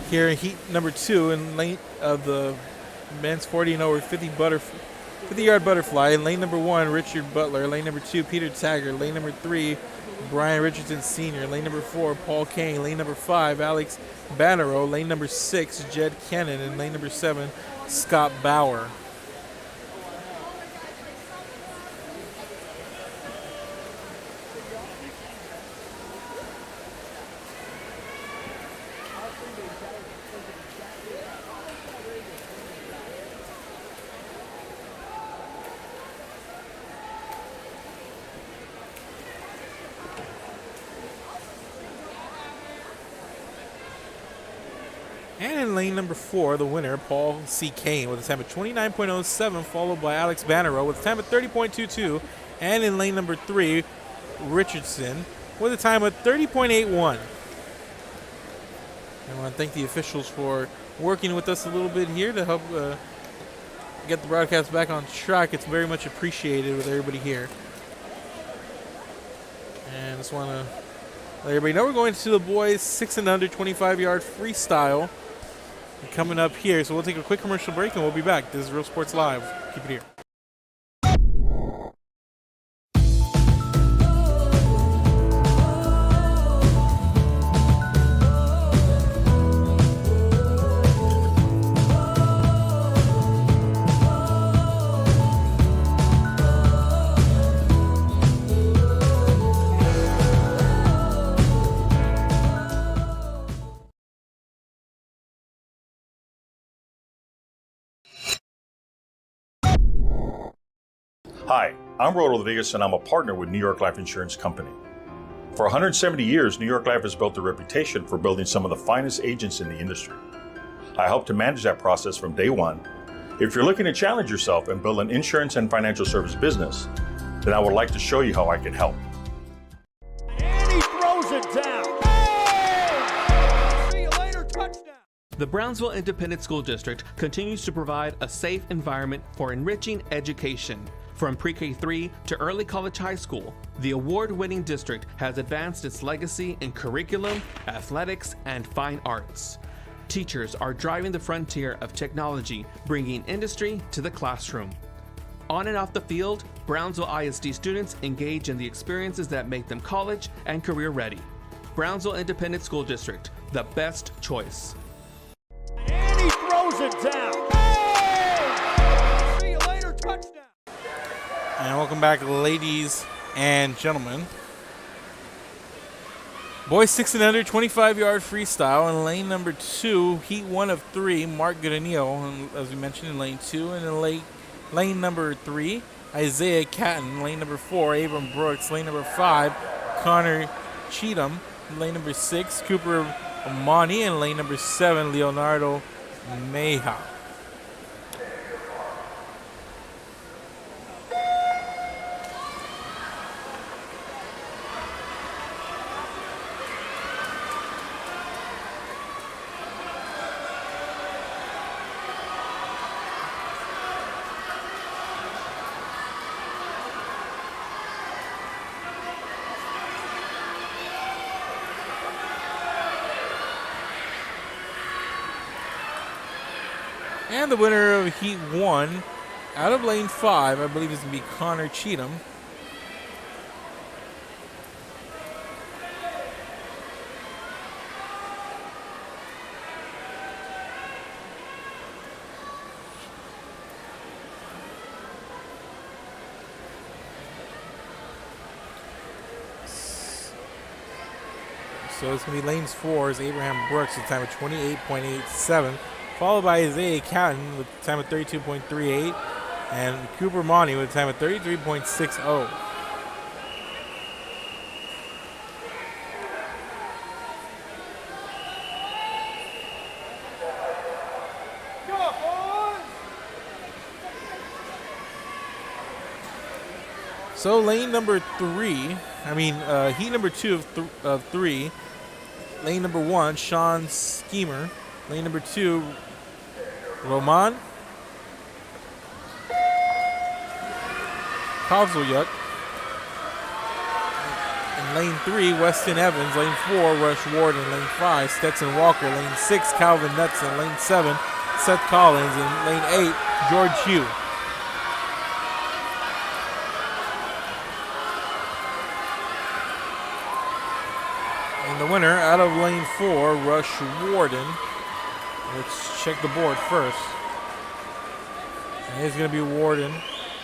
Here in heat number 2 in lane of the men's 40 and over 50-yard butterfly. In lane number 1, Richard Butler. Lane number 2, Peter Taggart. Lane number 3, Brian Richardson Sr. Lane number 4, Paul Kane. Lane number 5, Alex Bannerow. Lane number 6, Jed Kennan. And lane number 7, Scott Bauer. And in lane number 4, the winner, Paul C. Kane, with a time of 29.07, followed by Alex Bannerow with a time of 30.22. And in lane number 3, Richardson, with a time of 30.81. I want to thank the officials for working with us a little bit here to help get the broadcast back on track. It's very much appreciated with everybody here. And just want to let everybody know we're going to the boys 6 and under 25-yard freestyle coming up here. So we'll take a quick commercial break and we'll be back. This is Real Sports Live. Keep it here. Hi, I'm Rodriguez and I'm a partner with New York Life Insurance Company. For 170 years, New York Life has built a reputation for building some of the finest agents in the industry. I help to manage that process from day one. If you're looking to challenge yourself and build an insurance and financial service business, then I would like to show you how I can help. And he throws it down. Hey! See you later, touchdown. The Brownsville Independent School District continues to provide a safe environment for enriching education. From pre-K3 to early college high school, the award-winning district has advanced its legacy in curriculum, athletics, and fine arts. Teachers are driving the frontier of technology, bringing industry to the classroom. On and off the field, Brownsville ISD students engage in the experiences that make them college and career ready. Brownsville Independent School District, the best choice. And he throws it down. Hey! See you later, touchdown. And welcome back, ladies and gentlemen. Boys 6 and under, 25-yard freestyle in lane number 2, heat 1 of 3, Mark Guadagnino, as we mentioned, in lane 2. And in lane number 3, Isaiah Catton. Lane number 4, Abram Brooks. Lane number 5, Connor Cheatham. Lane number 6, Cooper Monty. And lane number 7, Leonardo Meja. And the winner of Heat 1, out of lane 5, I believe is going to be Connor Cheatham. So it's going to be lanes 4 is Abraham Brooks with a time of 28.87. Followed by Isaiah Catton with a time of 32.38, and Cooper Monty with a time of 33.60. So lane number 3, heat number 2 of 3, lane number 1, Sean Schemer. Lane number 2, Roman Kovzelyuk. In lane 3, Weston Evans. Lane 4, Rush Warden. Lane 5, Stetson Walker. Lane 6, Calvin Knutson. Lane 7, Seth Collins. And lane 8, George Hugh. And the winner out of lane 4, Rush Warden. Let's check the board first. And it's going to be Warden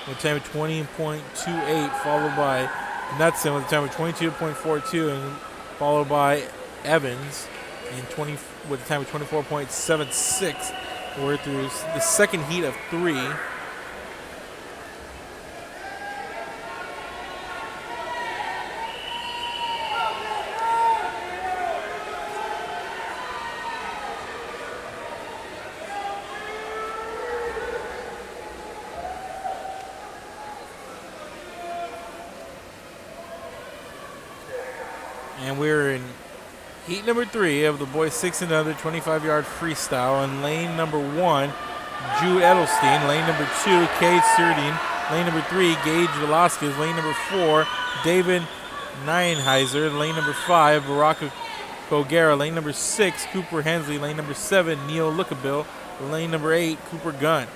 with a time of 20.28, followed by Knutson with a time of 22.42, and followed by Evans with a time of 24.76. We're through the second heat of 3. And we're in heat number 3 of the boys 6 and under 25-yard freestyle. In lane number 1, Drew Edelstein. Lane number 2, Cade Surdine. Lane number 3, Gage Velasquez. Lane number 4, David Nienheiser. Lane number 5, Baraka Kogera. Lane number 6, Cooper Hensley. Lane number 7, Neil Lookabill. Lane number 8, Cooper Gunn.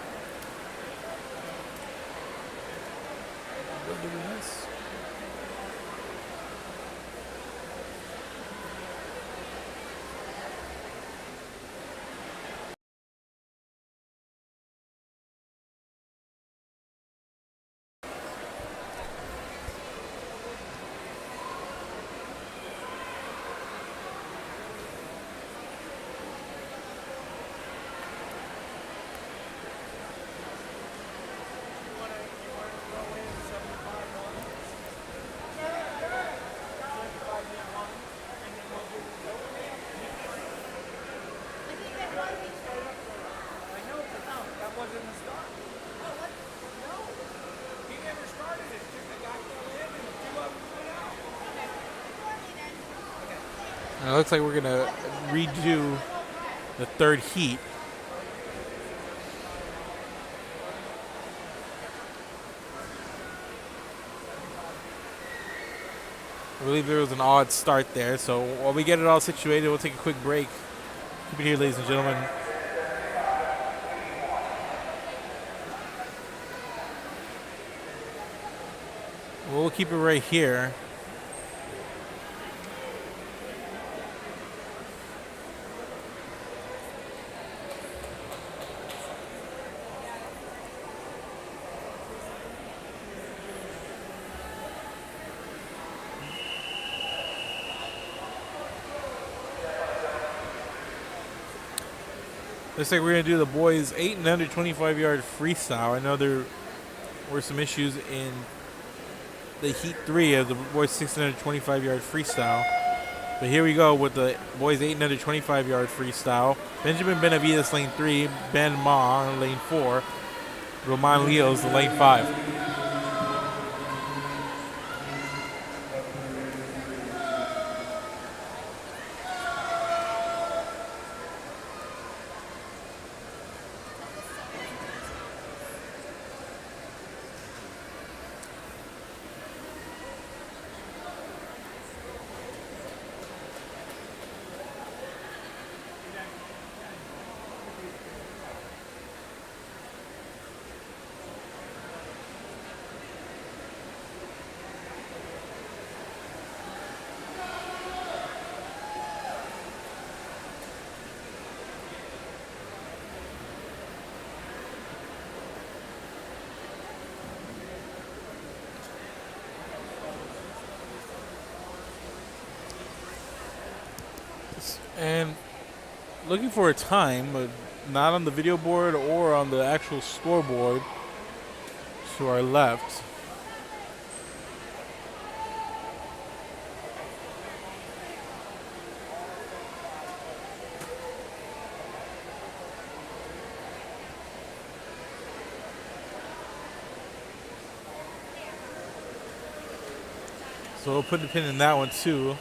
And it looks like we're going to redo the third heat. I believe there was an odd start there. So while we get it all situated, we'll take a quick break. Keep it here, ladies and gentlemen. We'll keep it right here. Looks like we're going to do the boys 8 and under 25-yard freestyle. I know there were some issues in the Heat 3 of the boys 6 and under 25-yard freestyle. But here we go with the boys 8 and under 25-yard freestyle. Benjamin Benavides, lane 3. Ben Ma, lane 4. Roman Leos, lane 5. And looking for a time, but not on the video board or on the actual scoreboard to our left. So we'll put a pin in that one too.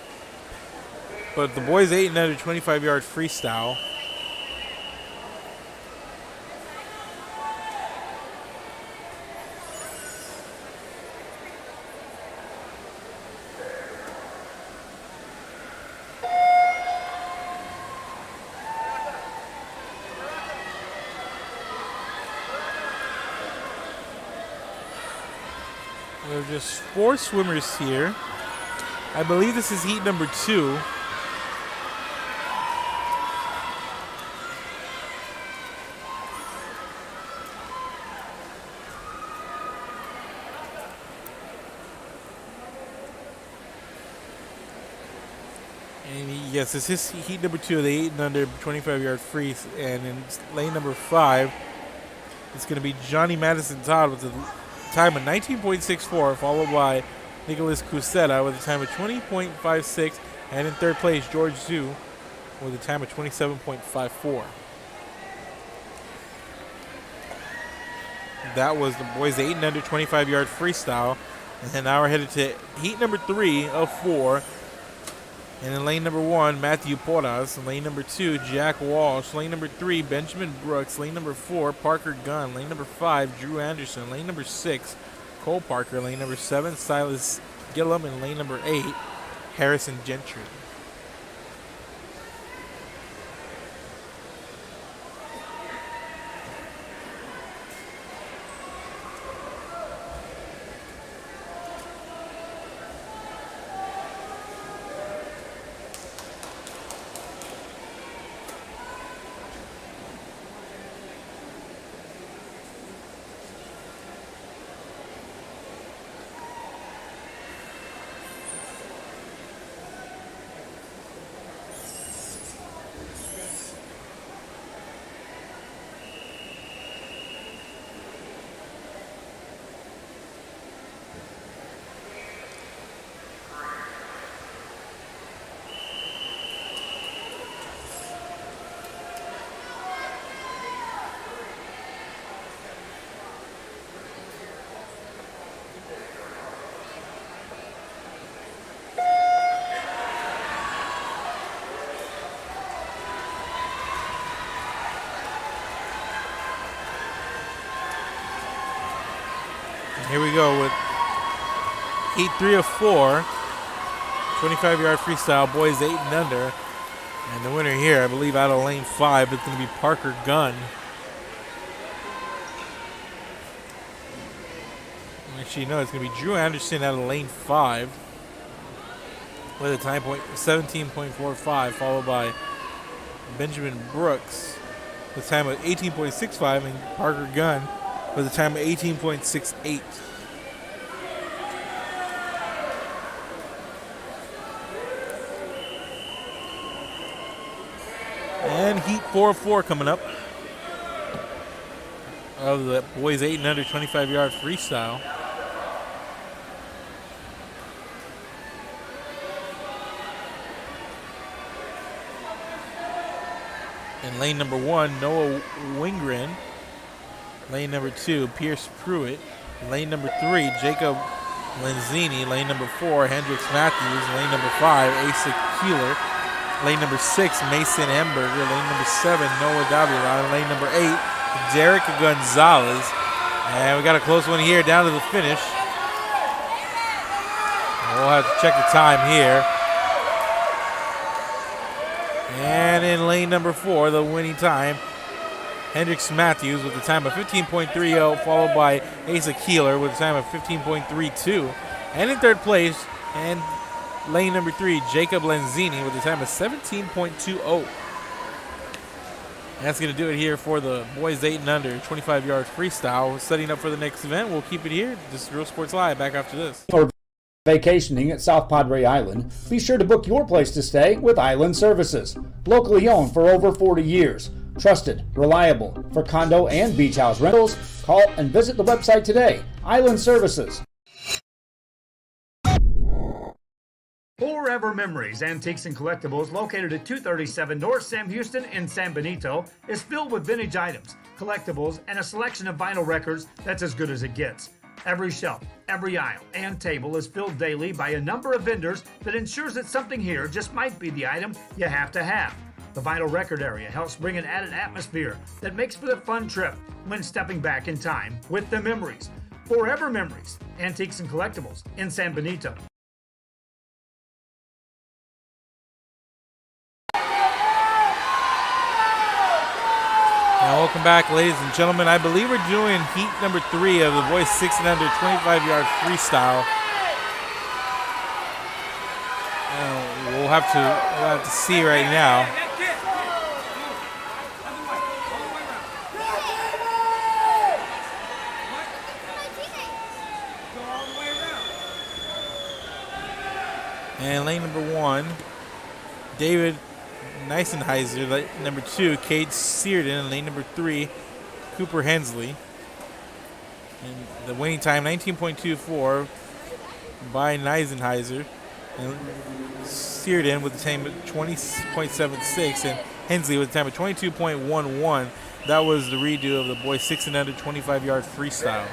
But the boys 8 and under 25-yard freestyle. There are just 4 swimmers here. I believe this is heat number 2. Yes, this is heat number 2 of the 8 and under 25-yard free. And in lane number 5, it's going to be Johnny Madison Todd with a time of 19.64, followed by Nicholas Cusetta with a time of 20.56. And in third place, George Zhu with a time of 27.54. That was the boys 8 and under 25-yard freestyle. And then now we're headed to heat number 3 of 4. And in lane number 1, Matthew Porras. In lane number 2, Jack Walsh. Lane number 3, Benjamin Brooks. Lane number 4, Parker Gunn. Lane number 5, Drew Anderson. Lane number 6, Cole Parker. Lane number 7, Silas Gillum. And lane number 8, Harrison Gentry. Here we go with heat 3 of 4, 25-yard freestyle, boys 8 and under. And the winner here, I believe, out of lane 5, is going to be Parker Gunn. Actually, no, it's going to be Drew Anderson out of lane 5 with a time point 17.45, followed by Benjamin Brooks with a time of 18.65, and Parker Gunn with a time of 18.68. And Heat 4-4 coming up of the boys 8 and under 25-yard freestyle. In lane number 1, Noah Wingren. Lane number 2, Pierce Pruitt. Lane number 3, Jacob Lenzini. Lane number 4, Hendricks Matthews. Lane number 5, Asa Keeler. Lane number 6, Mason Emberger. Lane number 7, Noah Davila. Lane number 8, Derek Gonzalez. And we got a close one here down to the finish. We'll have to check the time here. And in lane number 4, the winning time, Hendricks Matthews with a time of 15.30, followed by Asa Keeler with a time of 15.32. And in third place, and lane number 3, Jacob Lenzini with a time of 17.20. That's going to do it here for the boys 8 and under 25-yard freestyle. Setting up for the next event. We'll keep it here. This is Real Sports Live. Back after this. Or vacationing at South Padre Island, be sure to book your place to stay with Island Services. Locally owned for over 40 years. Trusted, reliable for condo and beach house rentals. Call and visit the website today. Island Services. Forever Memories, Antiques and Collectibles, located at 237 North Sam Houston in San Benito, is filled with vintage items, collectibles, and a selection of vinyl records that's as good as it gets. Every shelf, every aisle, and table is filled daily by a number of vendors that ensures that something here just might be the item you have to have. The vinyl record area helps bring an added atmosphere that makes for the fun trip when stepping back in time with the memories. Forever Memories, Antiques and Collectibles in San Benito. And welcome back, ladies and gentlemen. I believe we're doing heat number 3 of the boys 6 and under 25-yard freestyle. We'll have to see right now. And lane number 1, David Neisenheiser. Lane number 2, Cade Searden. And lane number 3, Cooper Hensley. And the winning time, 19.24 by Neisenheiser. And Searden with the time of 20.76. And Hensley with the time of 22.11. That was the redo of the boys 6 and under 25-yard freestyle.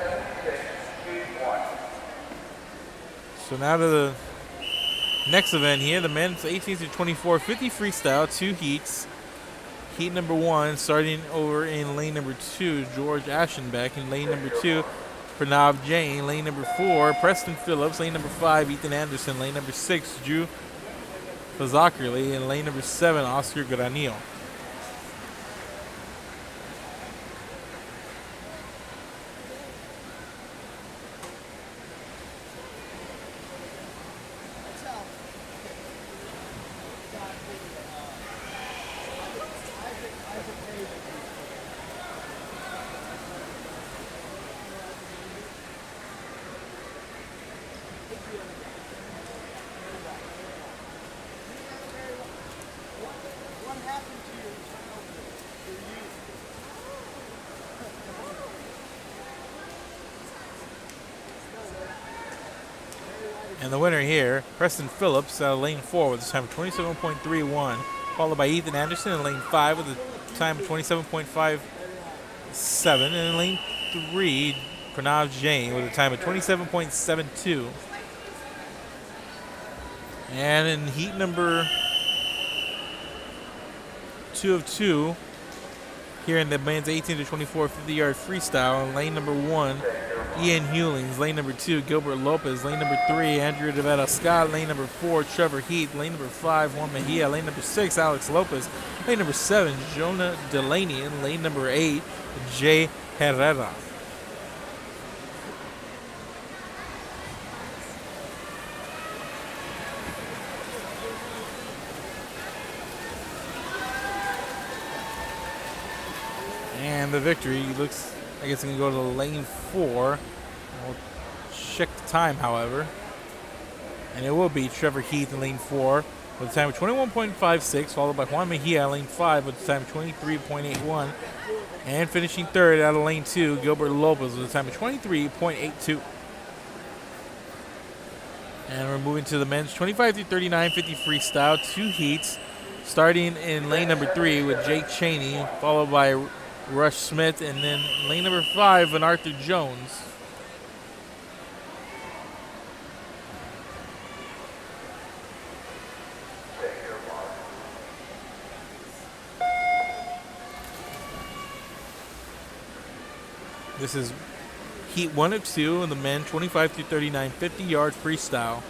So now to the next event here, the men's 18 to 24 50 freestyle, 2 heats. Heat number 1 starting over in lane number 2, George Aschenbeck. In lane number 2, Pranav Jain. Lane number 4, Preston Phillips. Lane number 5, Ethan Anderson. Lane number 6, Drew Fazakerly. And lane number 7, Oscar Granillo. And the winner here, Preston Phillips out of lane 4 with a time of 27.31, followed by Ethan Anderson in lane 5 with a time of 27.57. And in lane 3, Pranav Jain with a time of 27.72. And in heat number 2 of 2, here in the men's 18 to 24 50-yard freestyle, in lane number 1, Ian Hewlings. Lane number 2, Gilbert Lopez. Lane number 3, Andrew DeVetta Scott. Lane number 4, Trevor Heath. Lane number 5, Juan Mejia. Lane number 6, Alex Lopez. Lane number 7, Jonah Delaney. And lane number 8, Jay Herrera. And the victory looks like it's going to go to lane 4. We'll check the time, however. And it will be Trevor Heath in lane 4 with a time of 21.56, followed by Juan Mejia in lane 5 with a time of 23.81. And finishing third out of lane 2, Gilbert Lopez with a time of 23.82. And we're moving to the men's 25 through 39 50 freestyle, 2 heats, starting in lane number 3 with Jake Cheney, followed by Rush Smith, and then lane number 5, and Arthur Jones. This is heat 1 of 2 in the men 25 through 39 50-yard freestyle.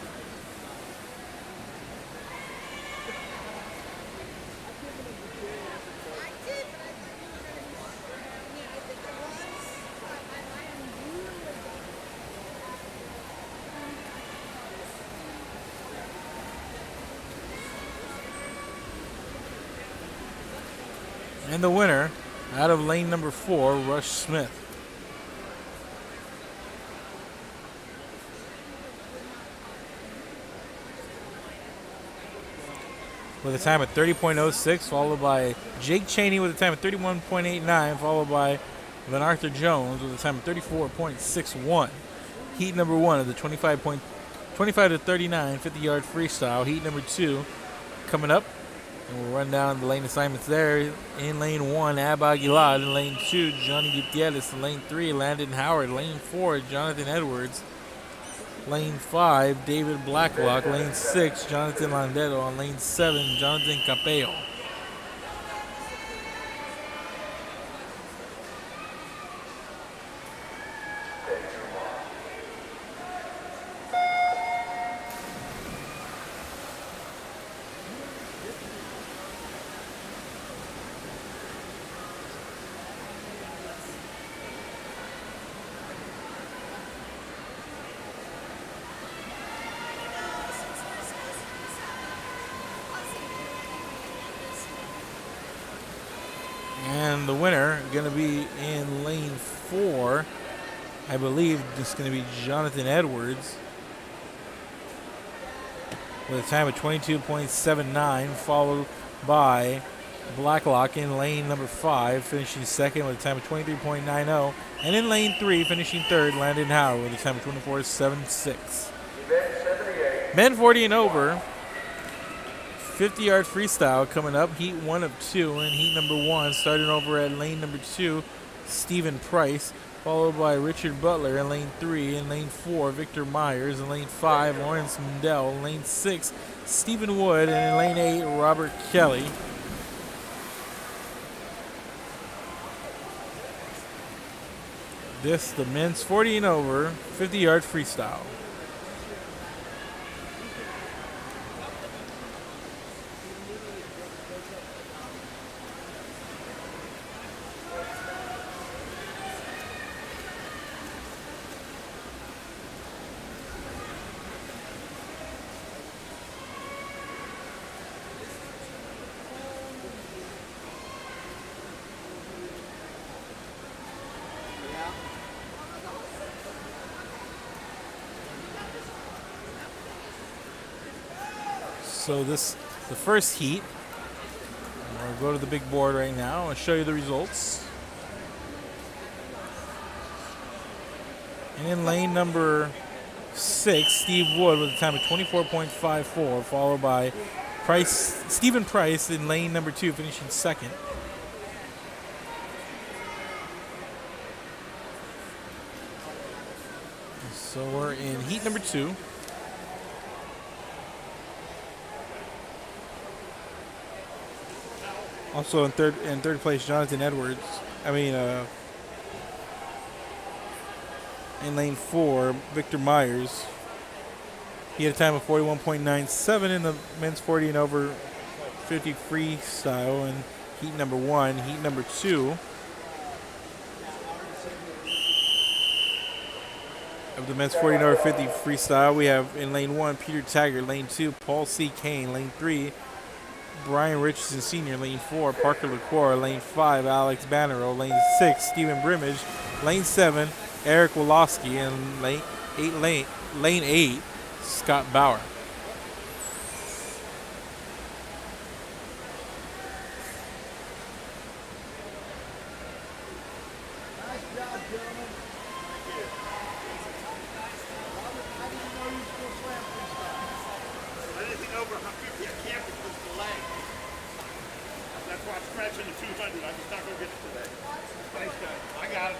And the winner, out of lane number 4, Rush Smith. With a time of 30.06, followed by Jake Cheney with a time of 31.89, followed by Van Arthur Jones with a time of 34.61. Heat number 1 of the 25 to 39 50-yard freestyle. Heat number 2 coming up. And we'll run down the lane assignments there. In lane 1, Ab Aguilar. In lane 2, Johnny Gutierrez. In lane 3, Landon Howard. Lane 4, Jonathan Edwards. Lane 5, David Blacklock. Lane 6, Jonathan Landetto. On lane 7, Jonathan Capello. And the winner going to be in lane 4. I believe it's going to be Jonathan Edwards with a time of 22.79, followed by Blacklock in lane number 5, finishing second with a time of 23.90. And in lane 3, finishing third, Landon Howard with a time of 24.76. Men 40 and over. 50-yard freestyle coming up, heat 1 of 2, and heat number 1 starting over at lane number 2, Stephen Price, followed by Richard Butler in lane 3, in lane 4, Victor Myers, in lane 5, Lawrence Mendel, in lane 6, Stephen Wood, and in lane 8, Robert Kelly. This, the men's 40 and over, 50-yard freestyle. So this, the first heat. We'll go to the big board right now and show you the results. And in lane number 6, Steve Wood with a time of 24.54, followed by Stephen Price in lane number 2, finishing second. So we're in heat number 2. Also in third place, Jonathan Edwards. In lane 4, Victor Myers. He had a time of 41.97 in the men's 40 and over 50 freestyle in heat number 1. Heat number 2 of the men's 40 and over 50 freestyle, we have in lane 1, Peter Taggart. Lane 2, Paul C. Kane. Lane 3, Brian Richardson Sr., lane 4, Parker LaCour, lane 5, Alex Bannero, lane 6, Stephen Brimage, lane 7, Eric Woloski, and lane 8, Scott Bauer. Nice job, gentlemen. Thank you. I didn't know you were still slam freestyle. Anything over 150, I can't because of the leg. That's why I'm scratching the 200. I'm just not going to get it today. Thanks, guys. I got it.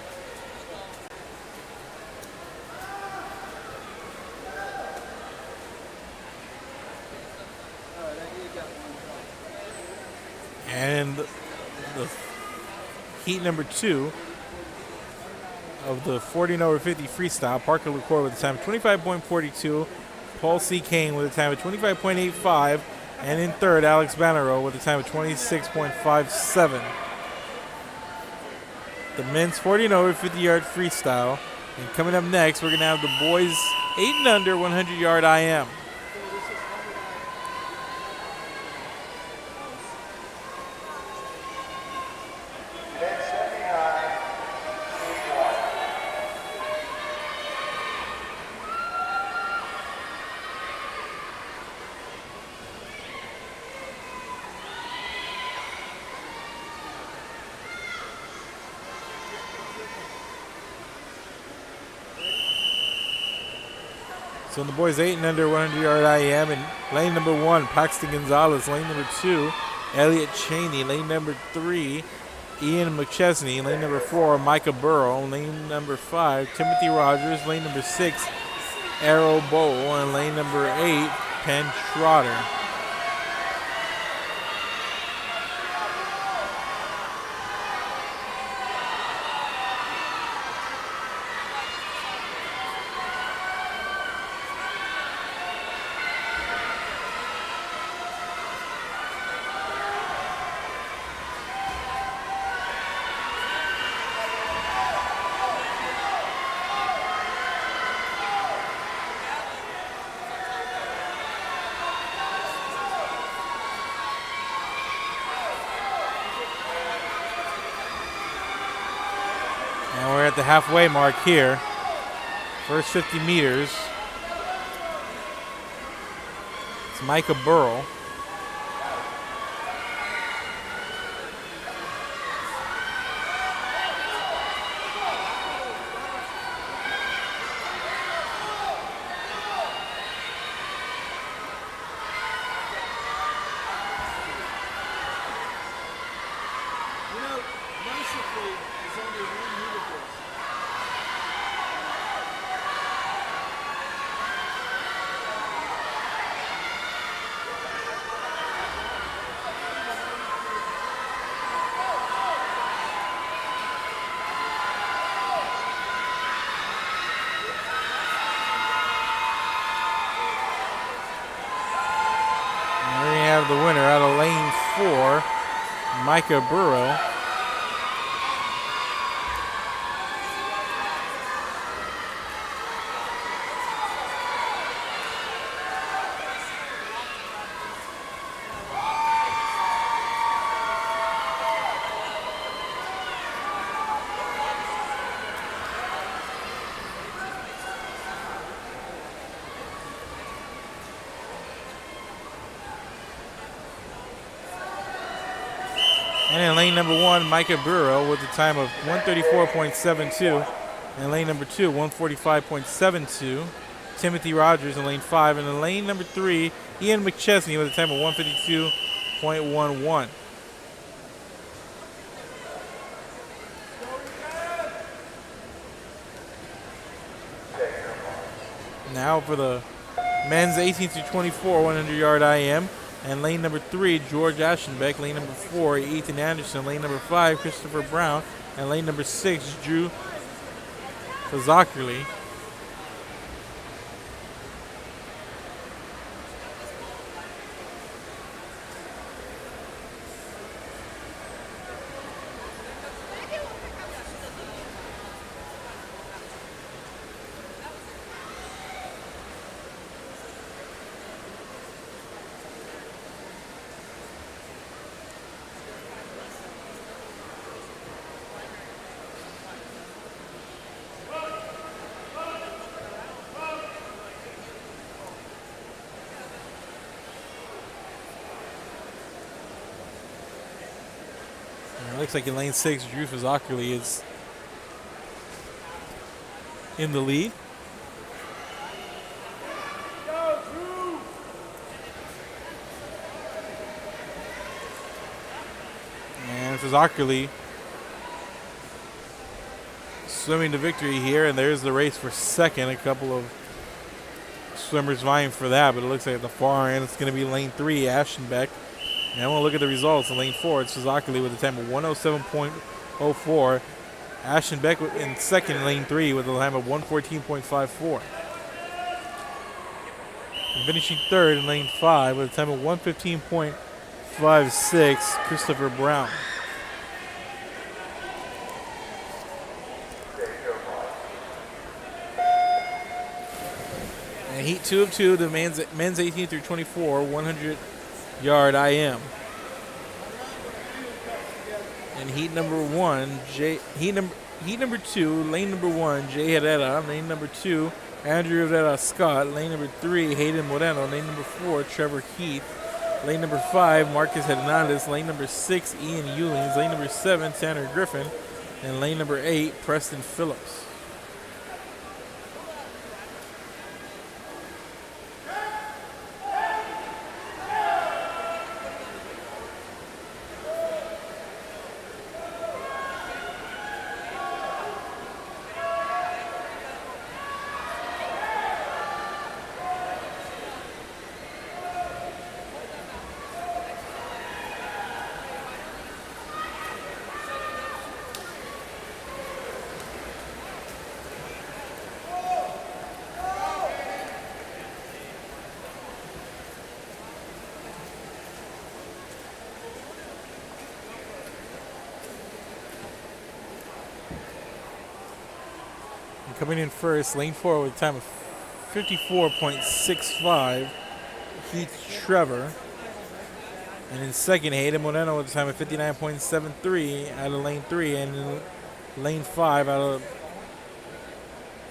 And the heat number 2 of the 40 and over 50 freestyle, Parker LaCour with a time of 25.42, Paul C. Kane with a time of 25.85, and in third, Alex Bannero with a time of 26.57. The men's 40 and over 50-yard freestyle. And coming up next, we're going to have the boys 8 and under 100-yard IM. So in the boys 8 and under 100-yard IM, and lane number 1, Paxton Gonzalez. Lane number 2, Elliot Cheney. Lane number 3, Ian McChesney. Lane number 4, Micah Burrow. Lane number 5, Timothy Rogers. Lane number 6, Arrow Bowl. And lane number 8, Penn Schroeder. And we're at the halfway mark here. First 50 meters. It's Micah Burrow. You know, mercifully, there's only one universe. And we're going to have the winner out of lane 4, Micah Burrow. And in lane number 1, Micah Burrow with a time of 134.72. And lane number 2, 145.72. Timothy Rogers in lane 5. And in lane number 3, Ian McChesney with a time of 152.11. Now for the men's 18 through 24 100-yard IM. And lane number 3, George Aschenbeck. Lane number 4, Ethan Anderson. Lane number 5, Christopher Brown. And lane number 6, Drew Fazakerly. And it looks like in lane 6, Drew Fazakali is in the lead. And Fazakali swimming to victory here, and there's the race for second. A couple of swimmers vying for that, but it looks like at the far end it's going to be lane 3, Ashton Beck. And I want to look at the results. In lane 4, it's Fazakali with a time of 107.04. Ashton Beck in second in lane 3 with a time of 114.54. And finishing third in lane 5 with a time of 115.56, Christopher Brown. And heat 2 of 2, the men's 18 through 24, 100-yard IM. And heat number 1, heat number 2, lane number 1, Jay Herrera. Lane number 2, Andrew Herrera Scott. Lane number 3, Hayden Moreno. Lane number 4, Trevor Keith. Lane number 5, Marcus Hernandez. Lane number 6, Ian Ewings. Lane number 7, Tanner Griffin. And lane number 8, Preston Phillips. Coming in first, lane 4 with a time of 54.65, Heath Trevor. And in second, Hayden Moreno with a time of 59.73 out of lane 3. And in lane 5, out of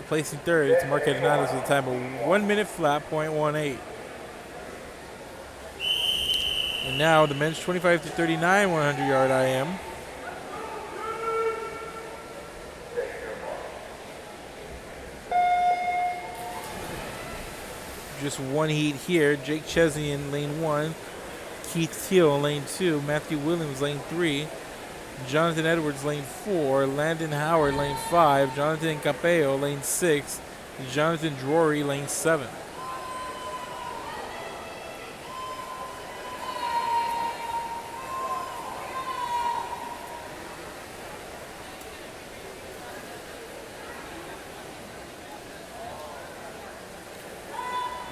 placing third, it's Mark Hernandez with a time of 1 minute flat, .18. And now the men's 25 to 39, 100-yard IM. Just one heat here. Jake Chesney in lane 1. Keith Teal in lane 2. Matthew Williams lane 3. Jonathan Edwards lane 4. Landon Howard lane 5. Jonathan Capello lane 6. Jonathan Drury lane 7.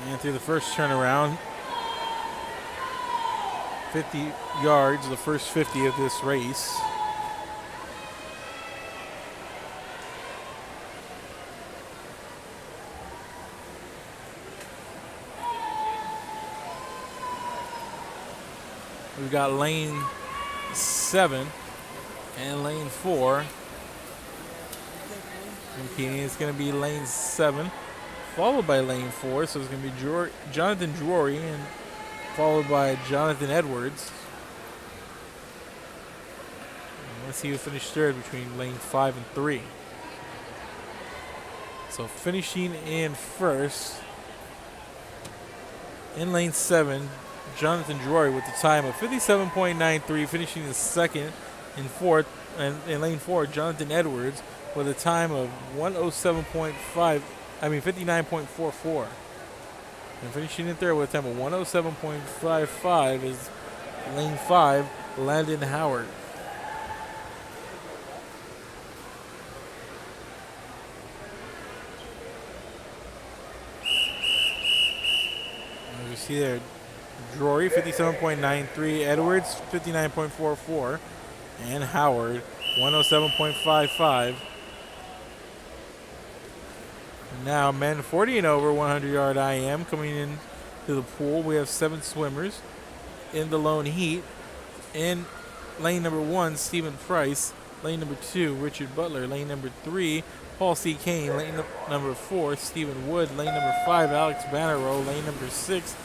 And through the first turnaround, 50 yards, the first 50 of this race. We've got lane 7 and lane 4 competing. It's going to be lane 7 followed by lane 4, so it's going to be Jonathan Drury and followed by Jonathan Edwards. And let's see who finished third between lane 5 and 3. So finishing in first in lane 7, Jonathan Drury with the time of 57.93, finishing in second in fourth, and in lane 4, Jonathan Edwards with a time of 59.44. And finishing in third with a time of 107.55 is lane 5, Landon Howard. As you see there, Drury 57.93, Edwards 59.44, and Howard 107.55. Now men 40 and over 100-yard IM coming in to the pool. We have 7 swimmers in the lone heat. In lane number 1, Stephen Price. Lane number 2, Richard Butler. Lane number 3, Paul C. Kane. Lane number 4, Stephen Wood. Lane number 5, Alex Bannerow. Lane number 6,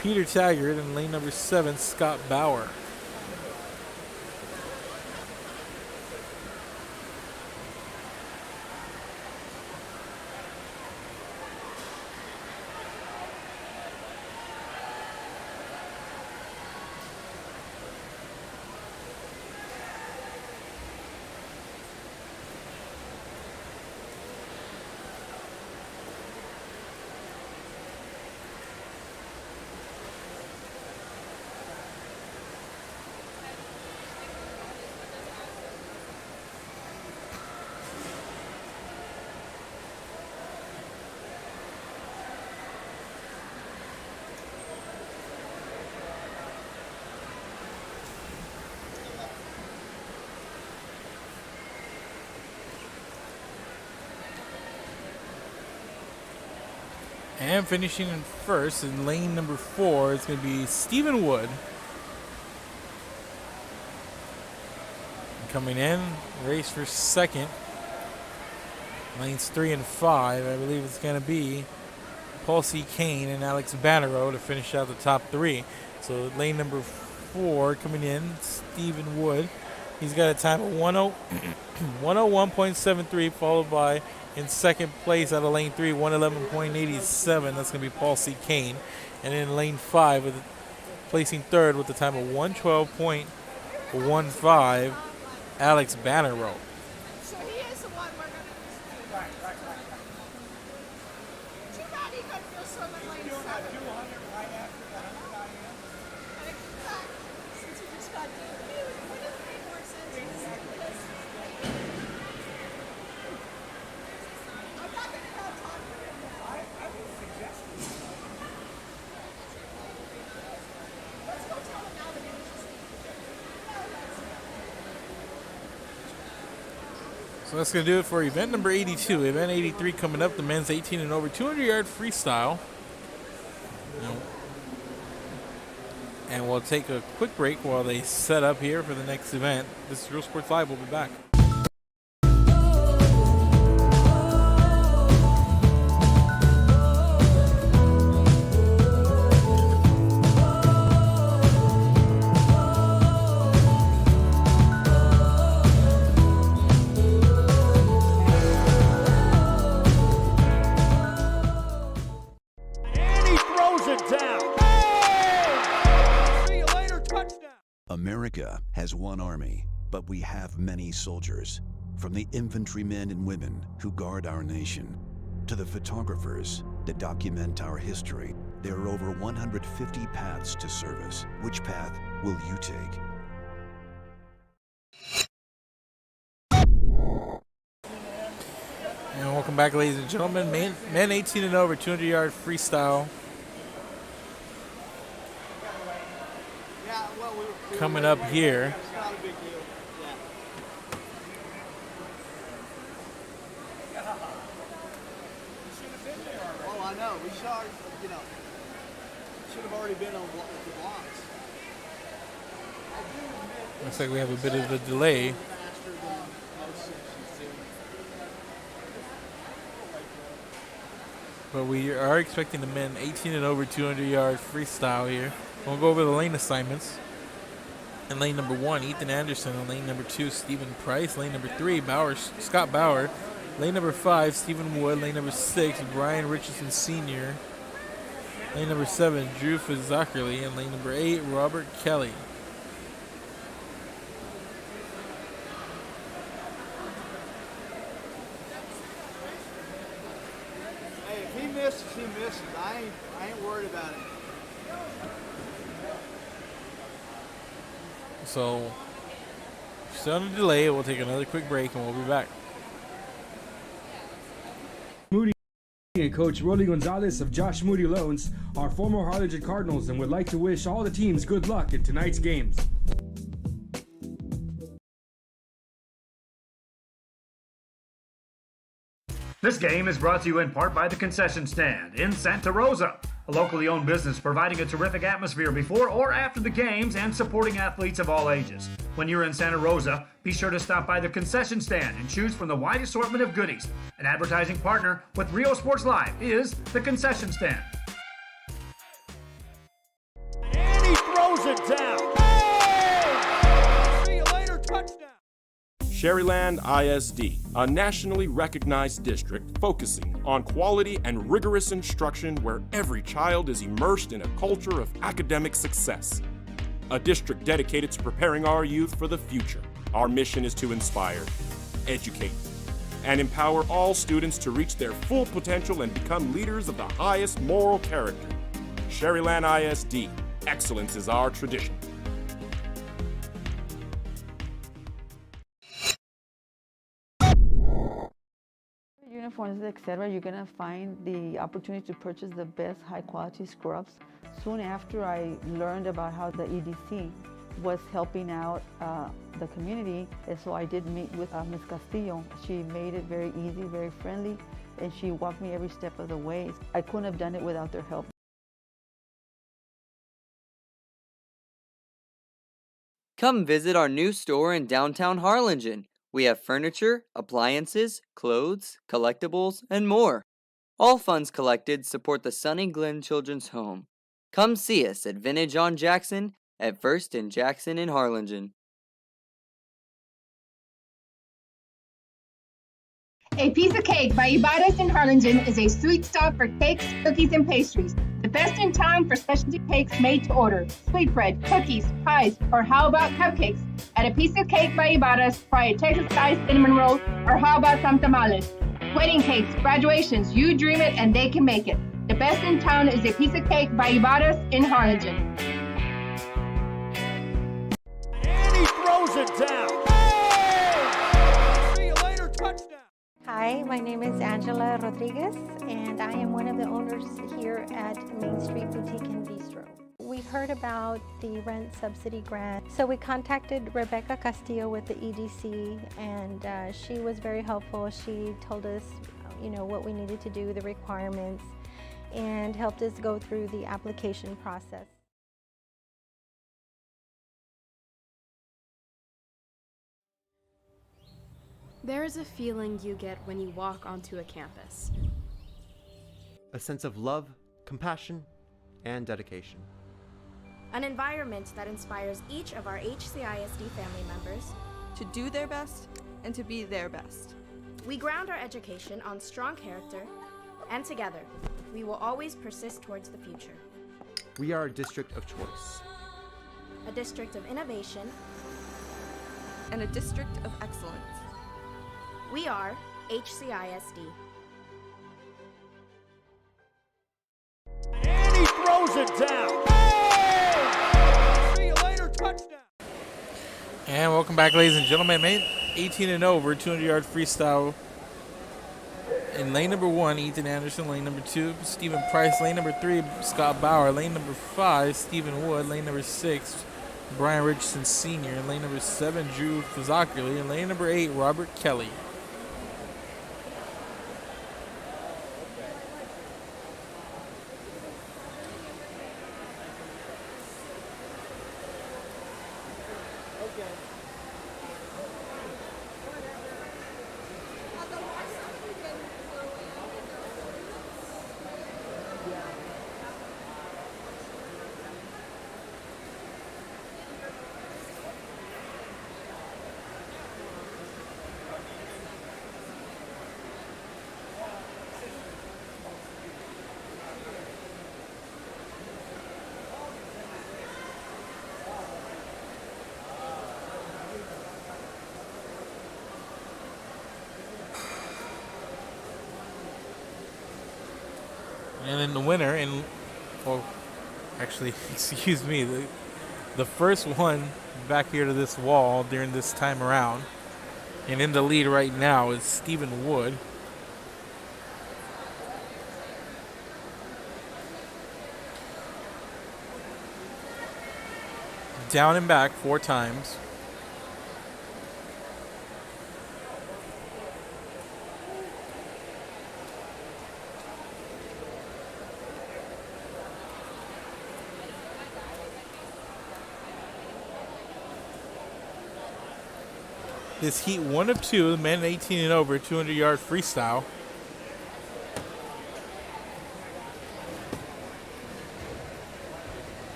Peter Taggart. And lane number 7, Scott Bauer. And finishing in first in lane number 4 is going to be Stephen Wood. Coming in, race for second. Lanes 3 and 5, I believe it's going to be Paul C. Kane and Alex Bannerow to finish out the top 3. So lane number 4 coming in, Stephen Wood. He's got a time of 101.73, followed by in second place out of lane 3, 111.87. That's going to be Paul C. Kane. And in lane 5, placing third with the time of 112.15, Alex Bannerow. So he is the one we're going to use. Right. Too bad he couldn't go swim in lane 7. And since he just got due, would it make more sense? I'm not going to go talk to him now. I would suggest it. Let's go tell him now that he was just So that's going to do it for event number 82. Event 83 coming up, the men's 18 and over 200-yard freestyle. And we'll take a quick break while they set up here for the next event. This is Real Sports Live. We'll be back. America has one army, but we have many soldiers. From the infantrymen and women who guard our nation, to the photographers that document our history, there are over 150 paths to service. Which path will you take? And welcome back, ladies and gentlemen. Men 18 and over 200-yard freestyle. Coming up here. It's not a big deal. Oh, I know. We saw, should have already been on the blocks. Looks like we have a bit of a delay. Faster than most sections do. But we are expecting the men 18 and over 200-yard freestyle here. We'll go over the lane assignments. In lane number 1, Ethan Anderson. In lane number 2, Stephen Price. Lane number 3, Scott Bauer. Lane number 5, Stephen Wood. Lane number 6, Brian Richardson Sr. Lane number 7, Drew Fizzackerly. And lane number 8, Robert Kelly. Hey, if he misses, he misses. I ain't worried about it. So, still on a delay. We'll take another quick break and we'll be back. Moody and Coach Rolly Gonzalez of Josh Moody Loans are former Harlingen Cardinals and would like to wish all the teams good luck in tonight's games. This game is brought to you in part by the Concession Stand in Santa Rosa, a locally owned business providing a terrific atmosphere before or after the games and supporting athletes of all ages. When you're in Santa Rosa, be sure to stop by the Concession Stand and choose from the wide assortment of goodies. An advertising partner with Rio Sports Live is the Concession Stand. And he throws it down. Hey! See you later, touchdown. Sherryland ISD, a nationally recognized district focusing on quality and rigorous instruction where every child is immersed in a culture of academic success. A district dedicated to preparing our youth for the future. Our mission is to inspire, educate, and empower all students to reach their full potential and become leaders of the highest moral character. Sherryland ISD, excellence is our tradition. Uniforms, etc., you're gonna find the opportunity to purchase the best high-quality scrubs. Soon after I learned about how the EDC was helping out the community, and so I did meet with Ms. Castillo. She made it very easy, very friendly, and she walked me every step of the way. I couldn't have done it without their help. Come visit our new store in downtown Harlingen. We have furniture, appliances, clothes, collectibles, and more. All funds collected support the Sunny Glen Children's Home. Come see us at Vintage on Jackson at First and Jackson in Harlingen. A Piece of Cake by Ibarras in Harlingen is a sweet stop for cakes, cookies, and pastries. The best in town for specialty cakes made to order. Sweetbread, cookies, pies, or how about cupcakes? At A Piece of Cake by Ibarras, try a Texas-style cinnamon roll, or how about some tamales? Wedding cakes, graduations, you dream it and they can make it. The best in town is A Piece of Cake by Ibarras in Harlingen. And he throws it down. Hey! See you later, touchdown. Hi, my name is Angela Rodriguez, and I am one of the owners here at Main Street Boutique and Bistro. We heard about the rent subsidy grant, so we contacted Rebecca Castillo with the EDC, and she was very helpful. She told us, what we needed to do, the requirements, and helped us go through the application process. There is a feeling you get when you walk onto a campus. A sense of love, compassion, and dedication. An environment that inspires each of our HCISD family members to do their best and to be their best. We ground our education on strong character, and together, we will always persist towards the future. We are a district of choice. A district of innovation. And a district of excellence. We are HCISD. And he throws it down. Hey! See you later, touchdown. And welcome back, ladies and gentlemen. Made 18 and over, 200-yard freestyle. In lane number 1, Ethan Anderson. Lane number 2, Stephen Price. Lane number 3, Scott Bauer. Lane number 5, Stephen Wood. Lane number 6, Brian Richardson Sr. Lane number 7, Drew Fazakali. And lane number 8, Robert Kelly. And then the winner, excuse me, the first one back here to this wall during this time around, and in the lead right now is Stephen Wood. Down and back 4 times. This heat 1 of 2, men 18 and over, 200-yard freestyle.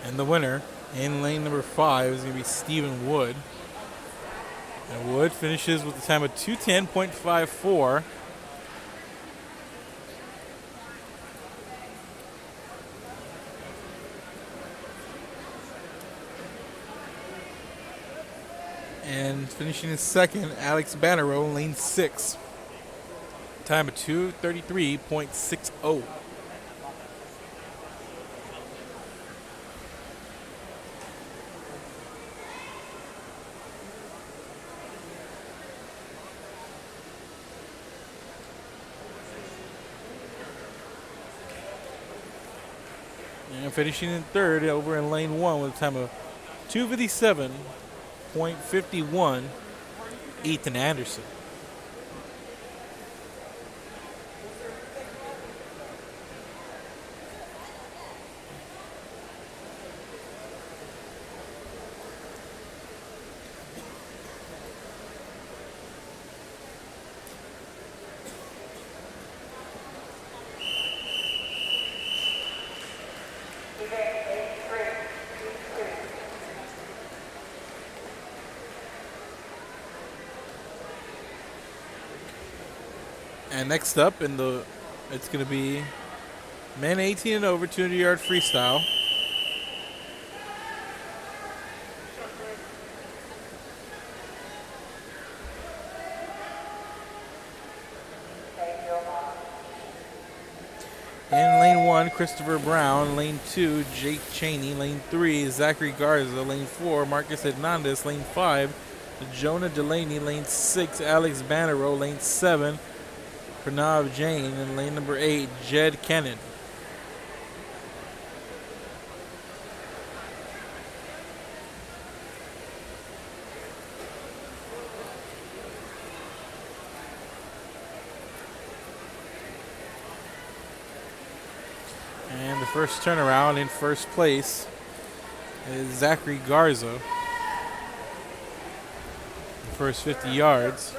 And the winner in lane number 5 is going to be Stephen Wood. And Wood finishes with a time of 2:10.54. And finishing in second, Alex Bannerow, lane 6. time of 2:33.60. And finishing in third over in lane 1 with a time of 2:57.51, Ethan Anderson. And next up it's going to be men 18 and over, 200-yard freestyle. In lane 1, Christopher Brown. Lane 2, Jake Cheney. Lane 3, Zachary Garza. Lane 4, Marcus Hernandez. Lane 5, Jonah Delaney. Lane 6, Alex Banero. Lane 7, Pranav Jain. And lane number 8, Jed Kennan. And the first turnaround in first place is Zachary Garza. The first 50 yards.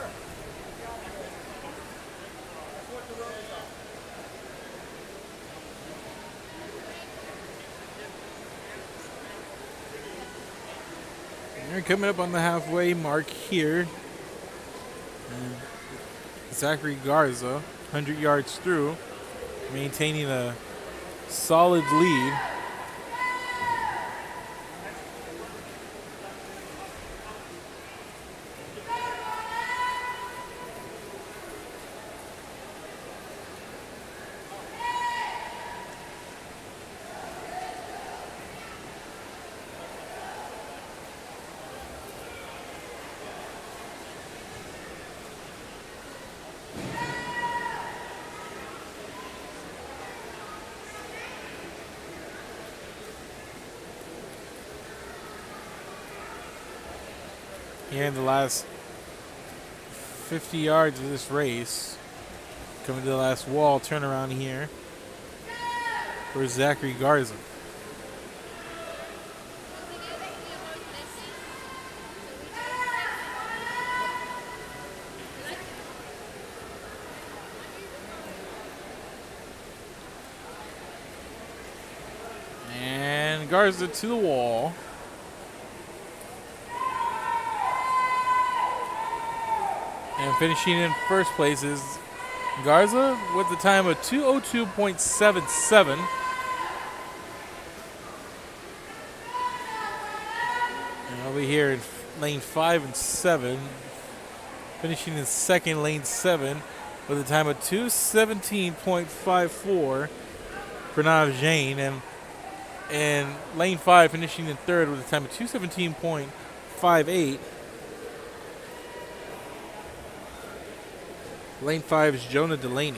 And they're coming up on the halfway mark here. And Zachary Garza, 100 yards through, maintaining a solid lead. Here in the last 50 yards of this race, coming to the last wall, turnaround here for Zachary Garza. And Garza to the wall. And finishing in first place is Garza with the time of 2:02.77. And over here in lane 5 and 7, finishing in second, lane 7, with a time of 2:17.54, Pranav Jain. And lane 5 finishing in third with a time of 2:17.58. Lane 5 is Jonah Delaney.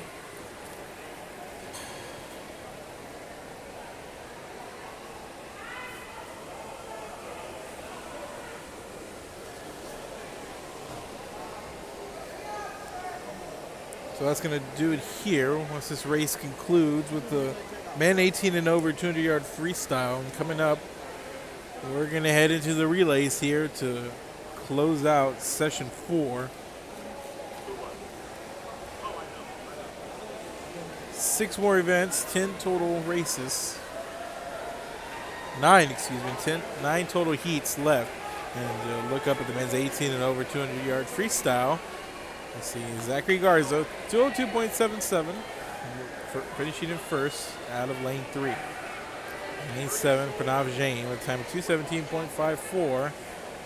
So that's going to do it here once this race concludes with the men 18 and over 200-yard freestyle. And coming up, we're going to head into the relays here to close out session 4. 6 more events, 10 total races. 9 total heats left. And look up at the men's 18 and over 200-yard freestyle. Let's see, Zachary Garza, 2:02.77, finishing in first out of lane 3. Lane 7, Pranav Jain with a time of 2:17.54.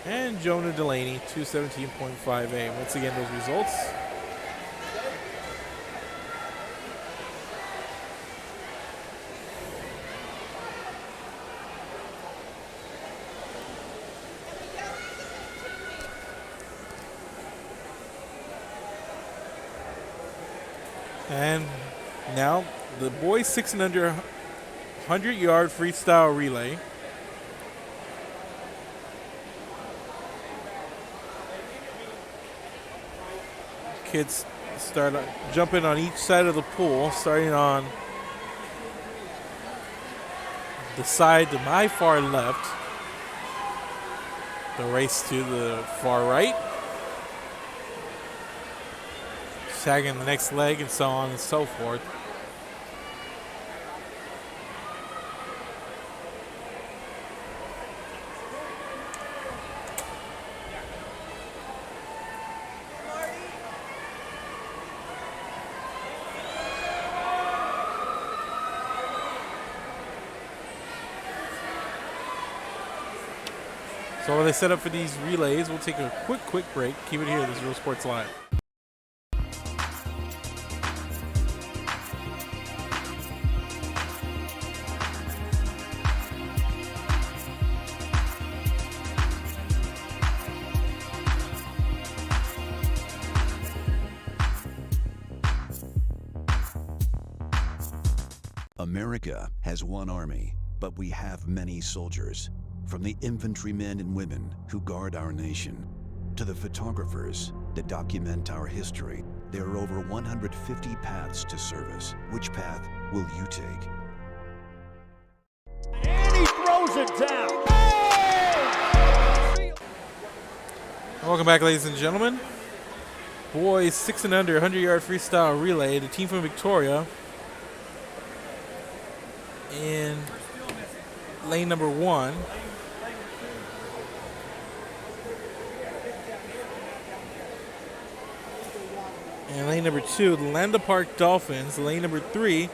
And Jonah Delaney, 2:17.58. Once again, those results. And now the boys 6 and under 100-yard freestyle relay. Kids start jumping on each side of the pool, starting on the side to my far left. The race to the far right. Tagging the next leg and so on and so forth. So while they set up for these relays, we'll take a quick break. Keep it here. This is Real Sports Live. America has one army, but we have many soldiers. From the infantrymen and women who guard our nation, to the photographers that document our history, there are over 150 paths to service. Which path will you take? And he throws it down. Welcome back, ladies and gentlemen. Boys 6 and under 100-yard freestyle relay. The team from Victoria in lane number 1. And lane number 2, the Landa Park Dolphins. Lane number 3,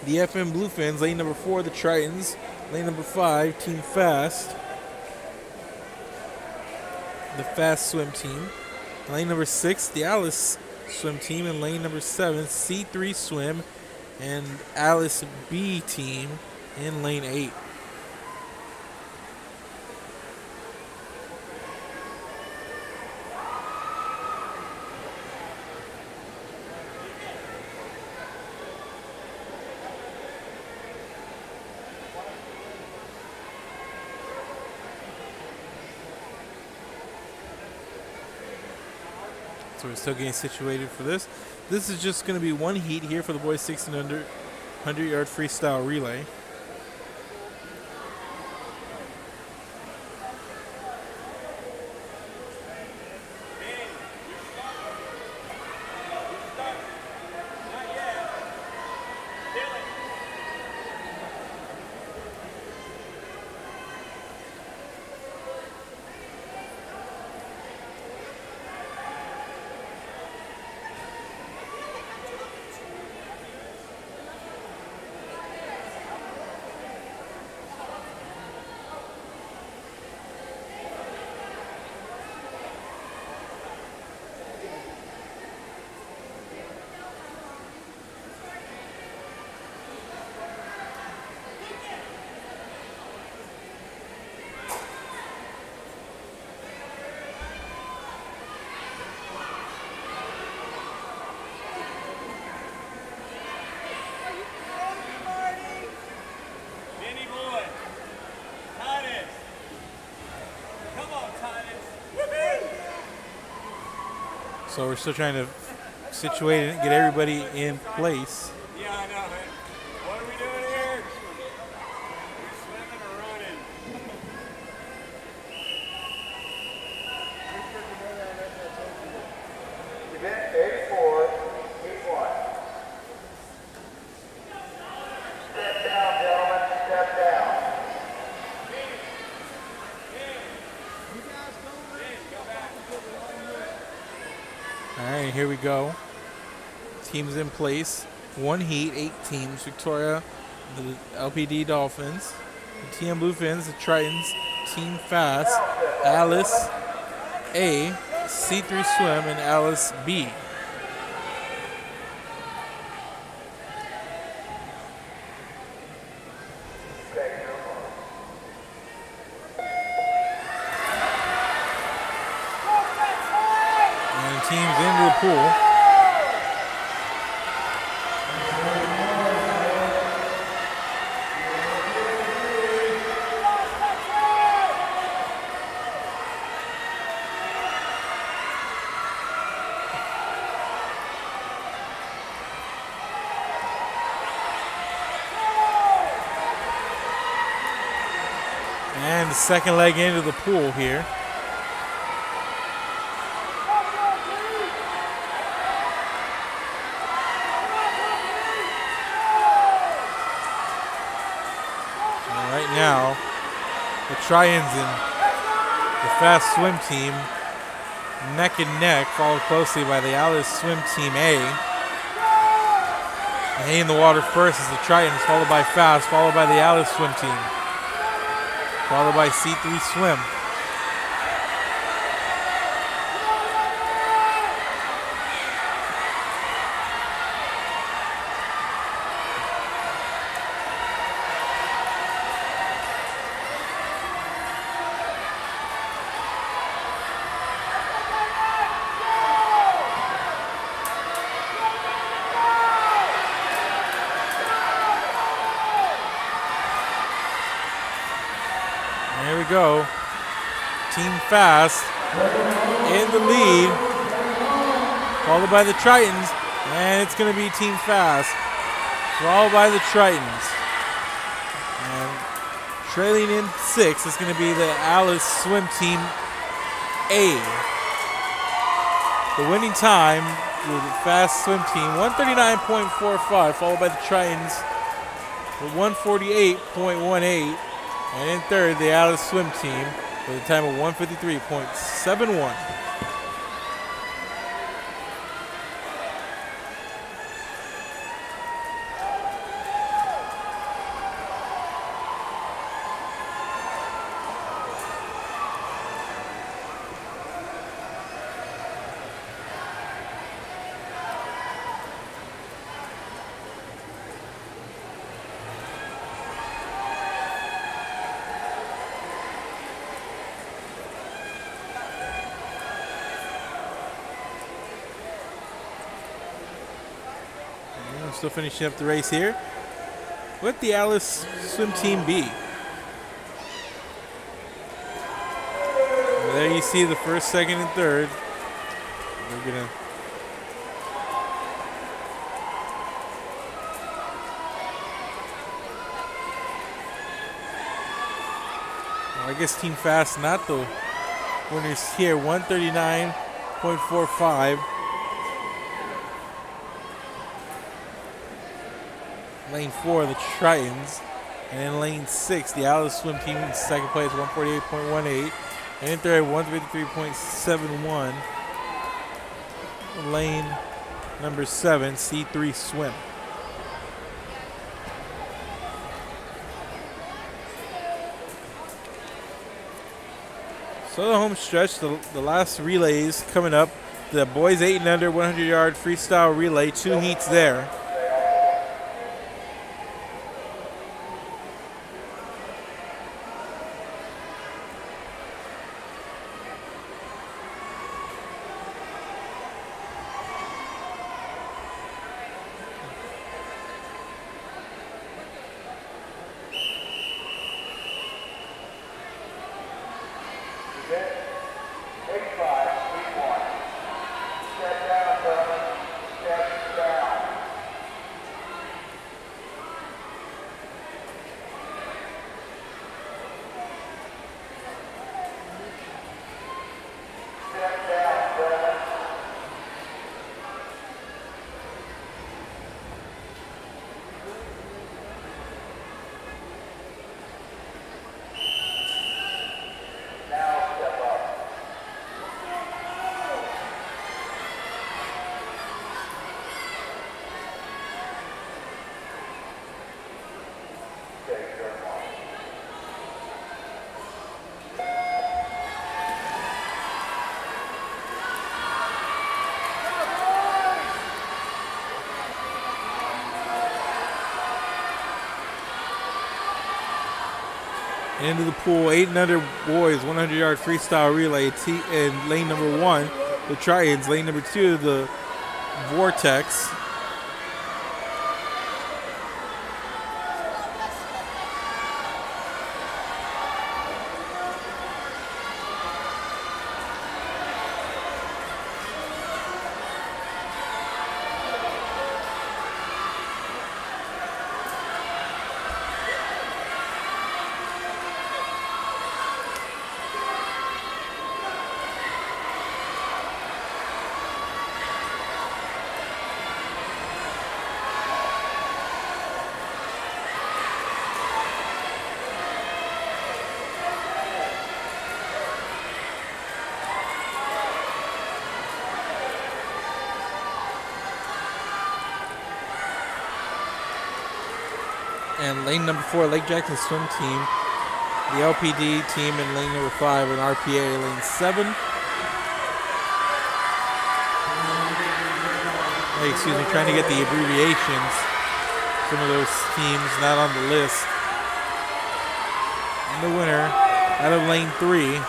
the FM Bluefins. Lane number 4, the Tritons. Lane number 5, Team Fast, the Fast Swim Team. Lane number 6, the Alice Swim Team. And lane number 7, C3 Swim and Alice B Team in lane 8. So we're still getting situated for this. This is just going to be one heat here for the boys 6 and under 100-yard freestyle relay. So we're still trying to situate it and get everybody in place. Yeah, I know, man. What are we doing here? We're swimming or running? Event 84, heat 1. Step down, gentlemen, step down. All right, here we go. Teams in place. One heat, 8 teams. Victoria, the LPD Dolphins, the TM Bluefins, the Tritons, Team Fast, Alice A, C3 Swim, and Alice B. And teams into the pool. the second leg into the pool here. And right now, the Tritons and the fast swim team neck and neck, followed closely by the Alice swim team A. And in the water first is the Tritons, followed by fast, followed by the Alice swim team, followed by C3 swim. There we go. Team Fast in the lead, followed by the Tritons, and it's going to be Team Fast, followed by the Tritons. And trailing in 6 is going to be the Alice Swim Team A. The winning time with the Fast Swim Team, 139.45, followed by the Tritons with 148.18. And in third, the Alice Swim Team with a time of 153.71. Still finishing up the race here with the Alice Swim Team B. And there you see the first, second, and third. We're gonna I guess Team Fast not the winners here. 139.45. Lane 4, the Tritons. And in lane 6, the Alice Swim Team in second place, 148.18. And in third, 153.71. Lane number 7, C3 Swim. So the home stretch, the last relays coming up. The boys 8 and under 100-yard freestyle relay, 2 heats there. Into the pool, 8 and under boys, 100-yard freestyle relay in lane number 1, the Tritons. Lane number 2, the Vortex. And lane number 4, Lake Jackson Swim Team. The LPD team in lane number 5 and RPA lane 7. Hey, excuse me, trying to get the abbreviations. Some of those teams not on the list. And the winner out of lane 3.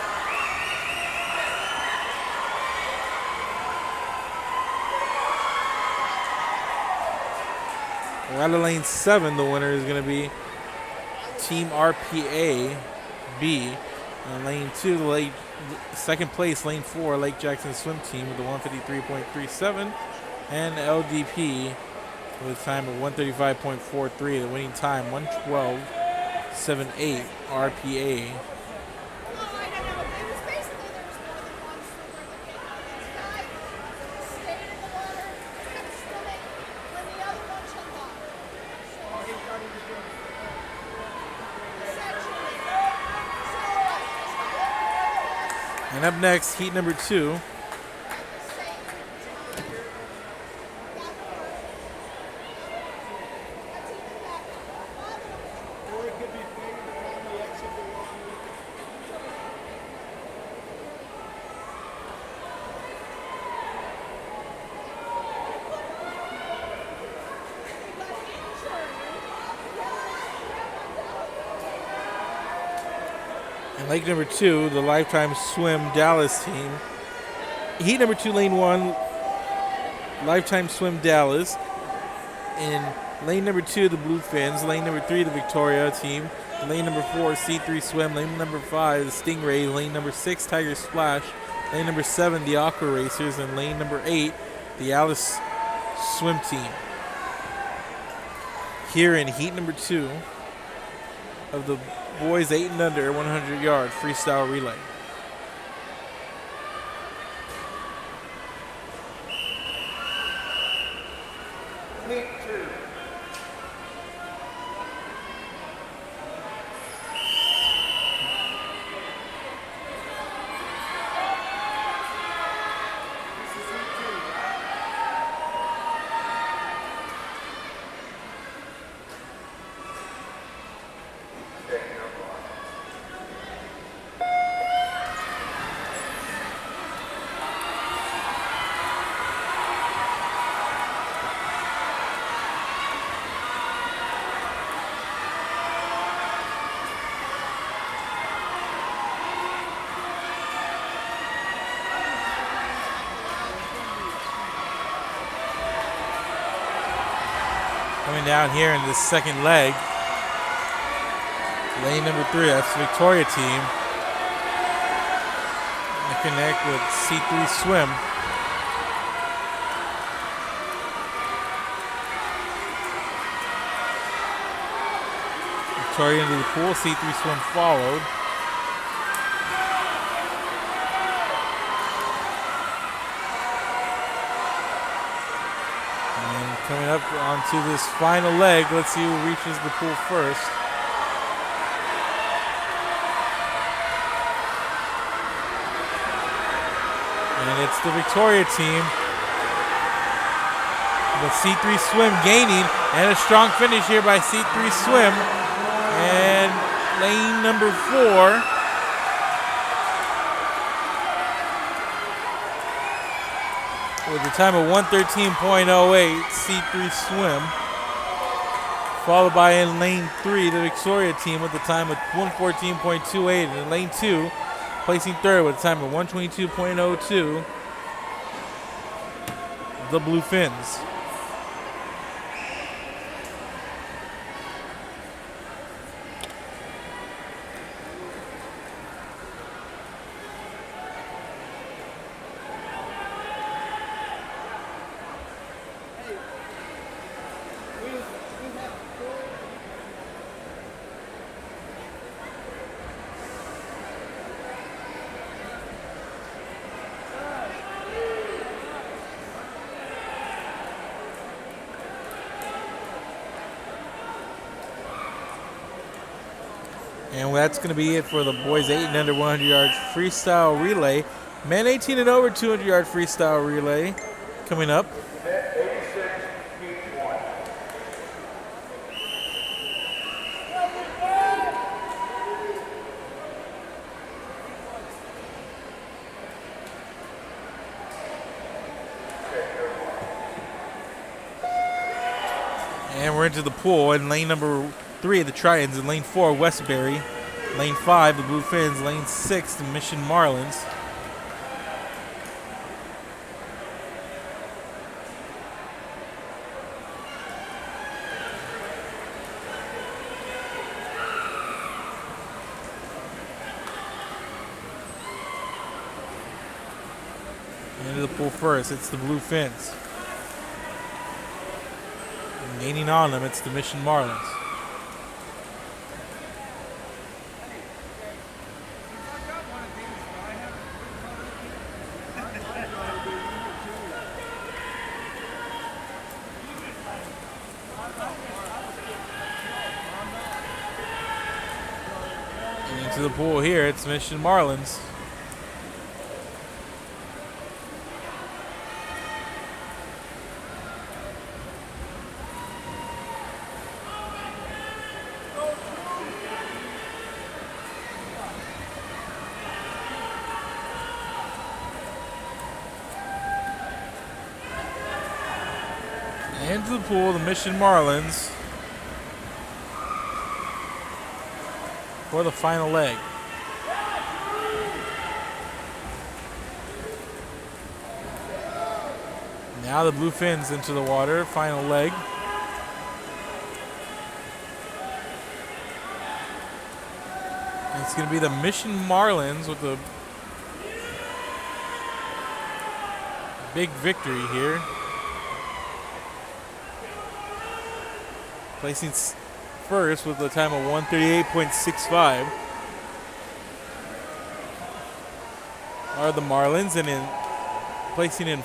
Out of lane 7, the winner is going to be Team RPA B. And lane 2, second place, lane 4, Lake Jackson Swim Team with the 153.37. And LDP with a time of 135.43. The winning time, 112.78 RPA. And up next, heat number 2. And lake number 2, the Lifetime Swim Dallas team. Heat number 2, lane 1, Lifetime Swim Dallas. In lane number 2, the Bluefins. Lane number 3, the Victoria team. Lane number 4, C3 Swim. Lane number 5, the Stingray. Lane number 6, Tiger Splash. Lane number 7, the Aqua Racers. And lane number 8, the Alice Swim team. Here in heat number 2 of the boys 8 and under 100-yard freestyle relay. Heat 2. Coming down here in this second leg. Lane number 3, that's the Victoria team. They connect with C3 Swim. Victoria into the pool, C3 Swim followed. Coming up onto this final leg, let's see who reaches the pool first. And it's the Victoria team. With C3 Swim gaining, and a strong finish here by C3 Swim. And lane number 4. With a time of 113.08, C3 Swim. Followed by in lane 3, the Victoria team with a time of 114.28. And in lane 2, placing third with a time of 122.02, the Bluefins. And that's going to be it for the boys 8 and under 100 yards freestyle relay. Men 18 and over 200 yard freestyle relay coming up. And we're into the pool in lane number 3, the Tritons. In lane 4, Westbury. Lane 5, the Blue Fins. Lane 6, the Mission Marlins. Into the pool first, it's the Blue Fins. And gaining on them, it's the Mission Marlins. And into the pool here, it's Mission Marlins. Into the pool, the Mission Marlins for the final leg. Now the Blue Fins into the water, final leg. And it's going to be the Mission Marlins with a big victory here. Placing first with a time of 1:38.65 are the Marlins, and in placing in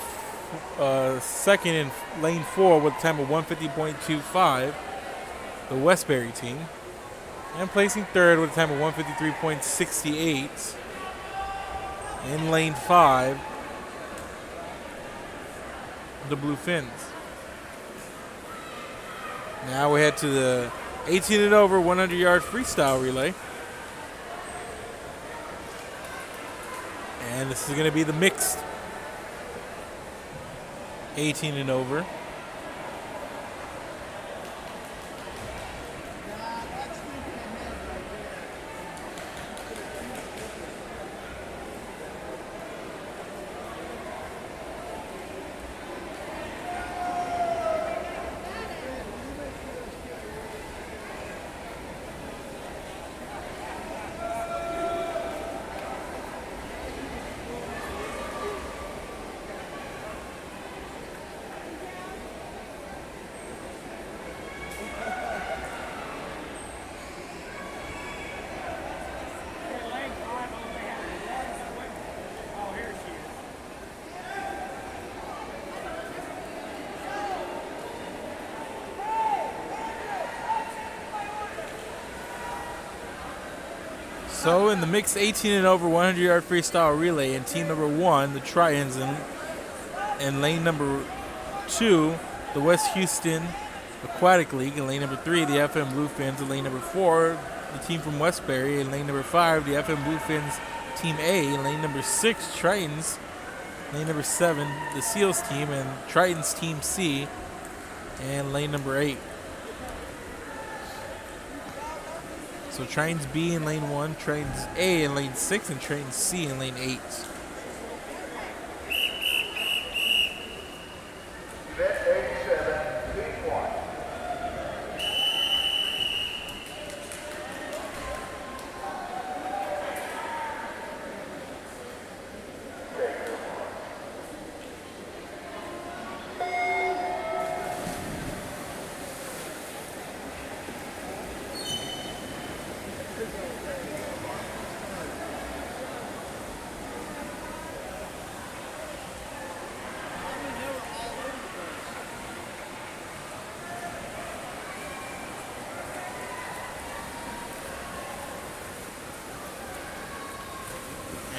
second in lane 4 with a time of 1:50.25, the Westbury team, and placing third with a time of 1:53.68 in lane 5, the Blue Fins. Now we head to the 18 and over 100-yard freestyle relay. And this is going to be the mixed 18 and over. So in the mixed 18 and over 100-yard freestyle relay, in team number 1, the Tritons, in lane number 2, the West Houston Aquatic League. In lane number 3, the FM Blue Fins. In lane number 4, the team from Westbury. In lane number 5, the FM Blue Fins Team A. In lane number 6, Tritons. Lane number 7, the Seals team, and Tritons Team C. And lane number 8. So Tritons B in lane 1, Tritons A in lane 6, and Tritons C in lane 8.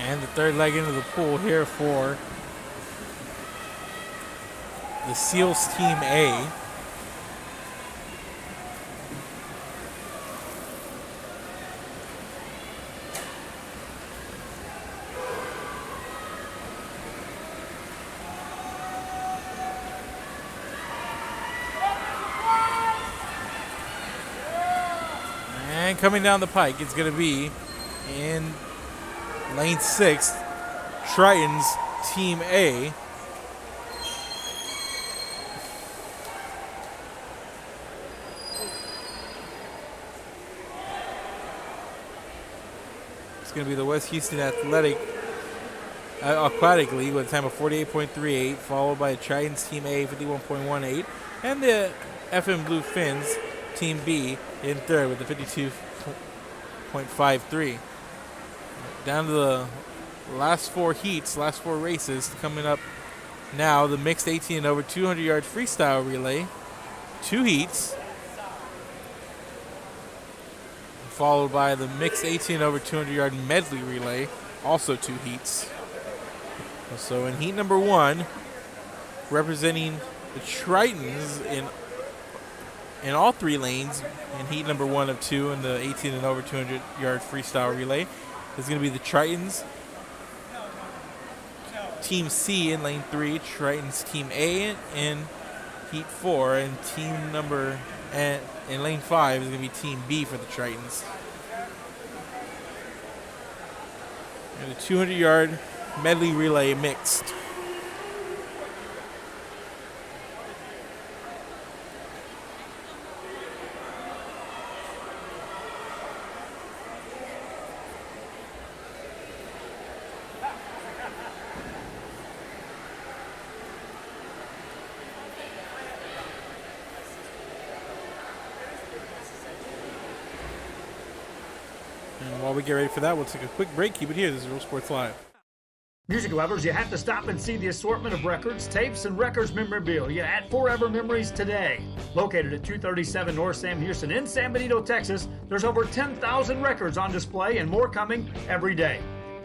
And the third leg into the pool here for the Seals Team A. And coming down the pike, it's going to be in lane 6, Triton's Team A. It's going to be the West Houston Aquatic League with a time of 48.38, followed by Triton's Team A, 51.18, and the FM Blue Fins Team B in third with a 52.53. Down to the last 4 races coming up now. The mixed 18 and over 200-yard freestyle relay, 2 heats, followed by the mixed 18 and over 200-yard medley relay, also 2 heats. So in heat number 1, representing the Tritons in all 3 lanes in heat number 1 of 2 in the 18 and over 200-yard freestyle relay is going to be the Tritons Team C in lane 3, Tritons Team A in heat 4, and in lane 5 is going to be Team B for the Tritons. And the 200-yard medley relay mixed. And while we get ready for that, we'll take a quick break. Keep it here. This is Real Sports Live. Music lovers, you have to stop and see the assortment of records, tapes, and records memorabilia at Forever Memories today. Located at 237 North Sam Houston in San Benito, Texas, there's over 10,000 records on display and more coming every day.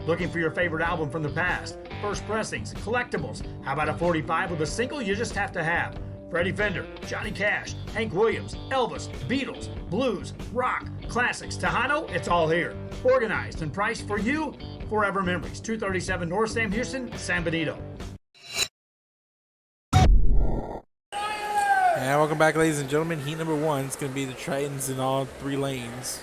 Looking for your favorite album from the past, first pressings, collectibles? How about a 45 with a single you just have to have? Freddie Fender, Johnny Cash, Hank Williams, Elvis, Beatles, blues, rock, classics, Tejano, it's all here. Organized and priced for you. Forever Memories, 237 North Sam Houston, San Benito. And welcome back, ladies and gentlemen. Heat number 1 is going to be the Tritons in all 3 lanes.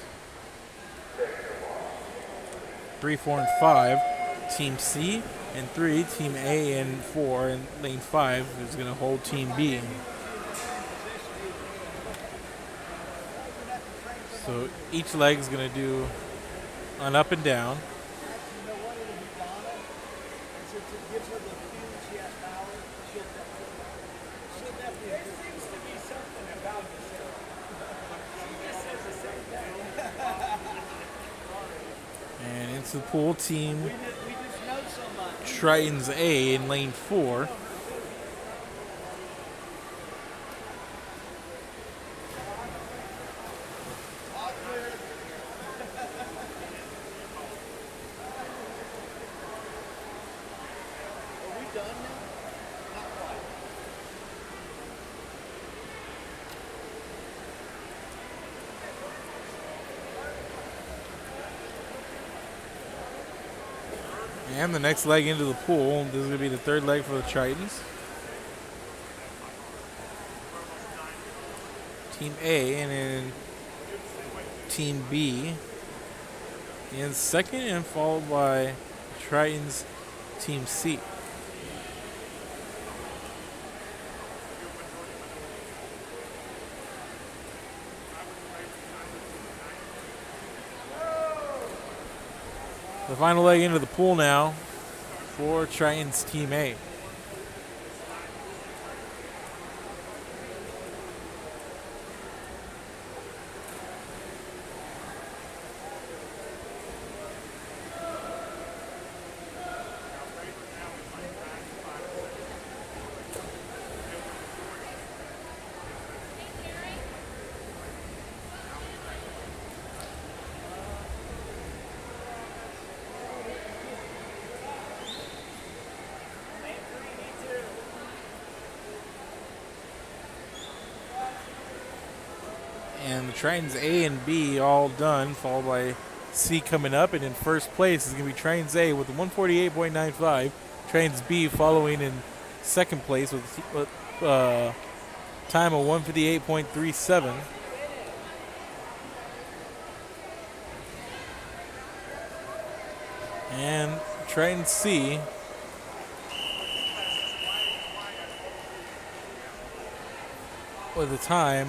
3, 4, and 5, Team C, and 3, Team A, and 4, and lane 5 is going to hold Team B. So each leg is going to do an up and down. And into the pool, Team Tritons A in lane 4. And the next leg into the pool. This is going to be the 3rd leg for the Tritons. Team A and then Team B in 2nd, and followed by Tritons Team C. The final leg into the pool now for Tritons Team A. And the Tritons A and B all done, followed by C coming up. And in first place is going to be Tritons A with 148.95. Tritons B following in 2nd place with time of 158.37. And try and see with a time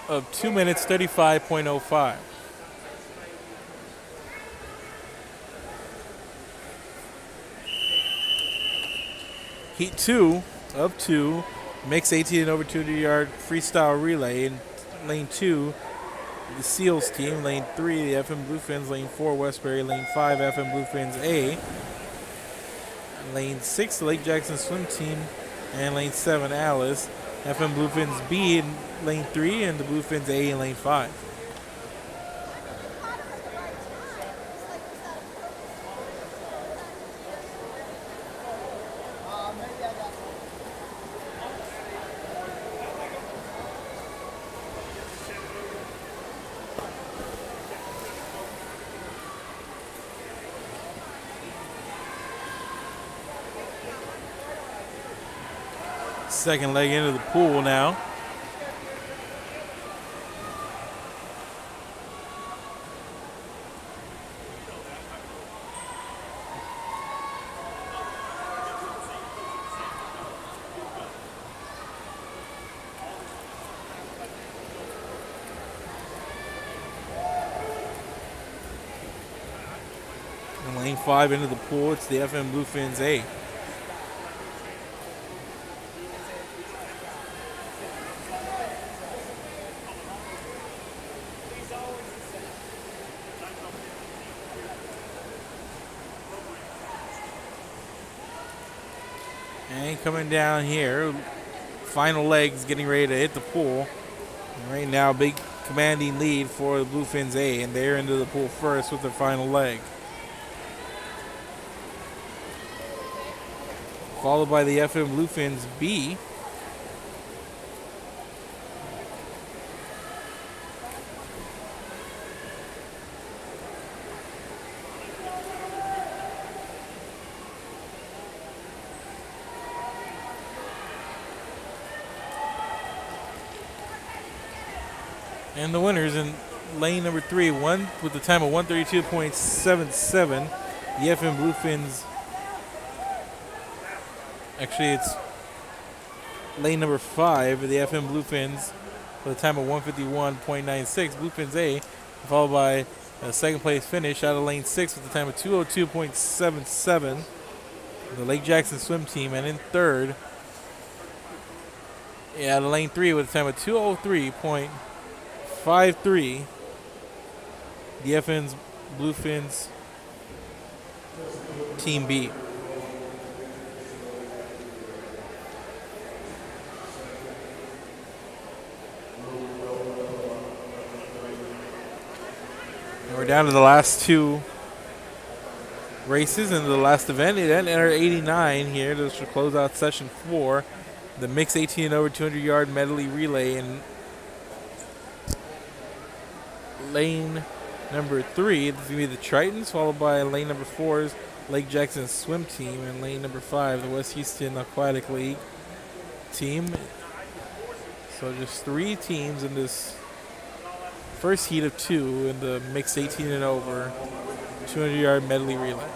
of 2 minutes 35.05. Heat 2 of 2, mixed 18 and over 200-yard freestyle relay. In lane 2, the Seals team. Lane 3, the FM Bluefins. Lane 4, Westbury. Lane 5, FM Bluefins A. Lane 6, the Lake Jackson swim team. And lane 7, Alice. FM Bluefins B in lane 3, and the Bluefins A in lane 5. Second leg into the pool now. In lane 5 into the pool, it's the FM Bluefins A. And coming down here, final legs getting ready to hit the pool. And right now, big commanding lead for the Bluefins A, and they're into the pool first with their final leg. Followed by the FM Bluefins B. And the winners in lane number 3, one with the time of 132.77. The FM Bluefins. Actually, it's lane number 5, the FM Bluefins, with a time of 151.96. Bluefins A, followed by a second place finish out of lane 6 with a time of 202.77. The Lake Jackson swim team, and in third, out of lane 3 with a time of 203.53. The FM's Bluefins Team B. And we're down to the last two races in the last event. It ended at 89 here. This will close out session 4. The mixed 18 and over 200-yard medley relay in lane number 3. This is going to be the Tritons, followed by lane number 4's Lake Jackson swim team, and lane number 5, the West Houston Aquatic League team. So just 3 teams in this first heat of 2 in the mixed 18 and over 200-yard medley relay.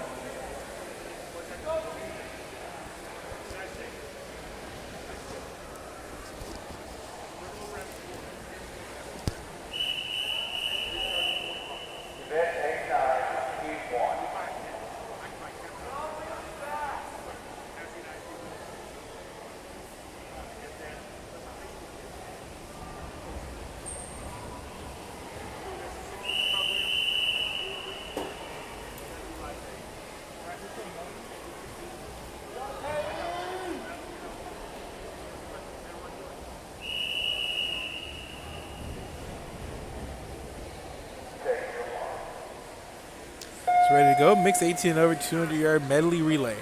Ready to go. Mixed 18 and over 200-yard medley relay.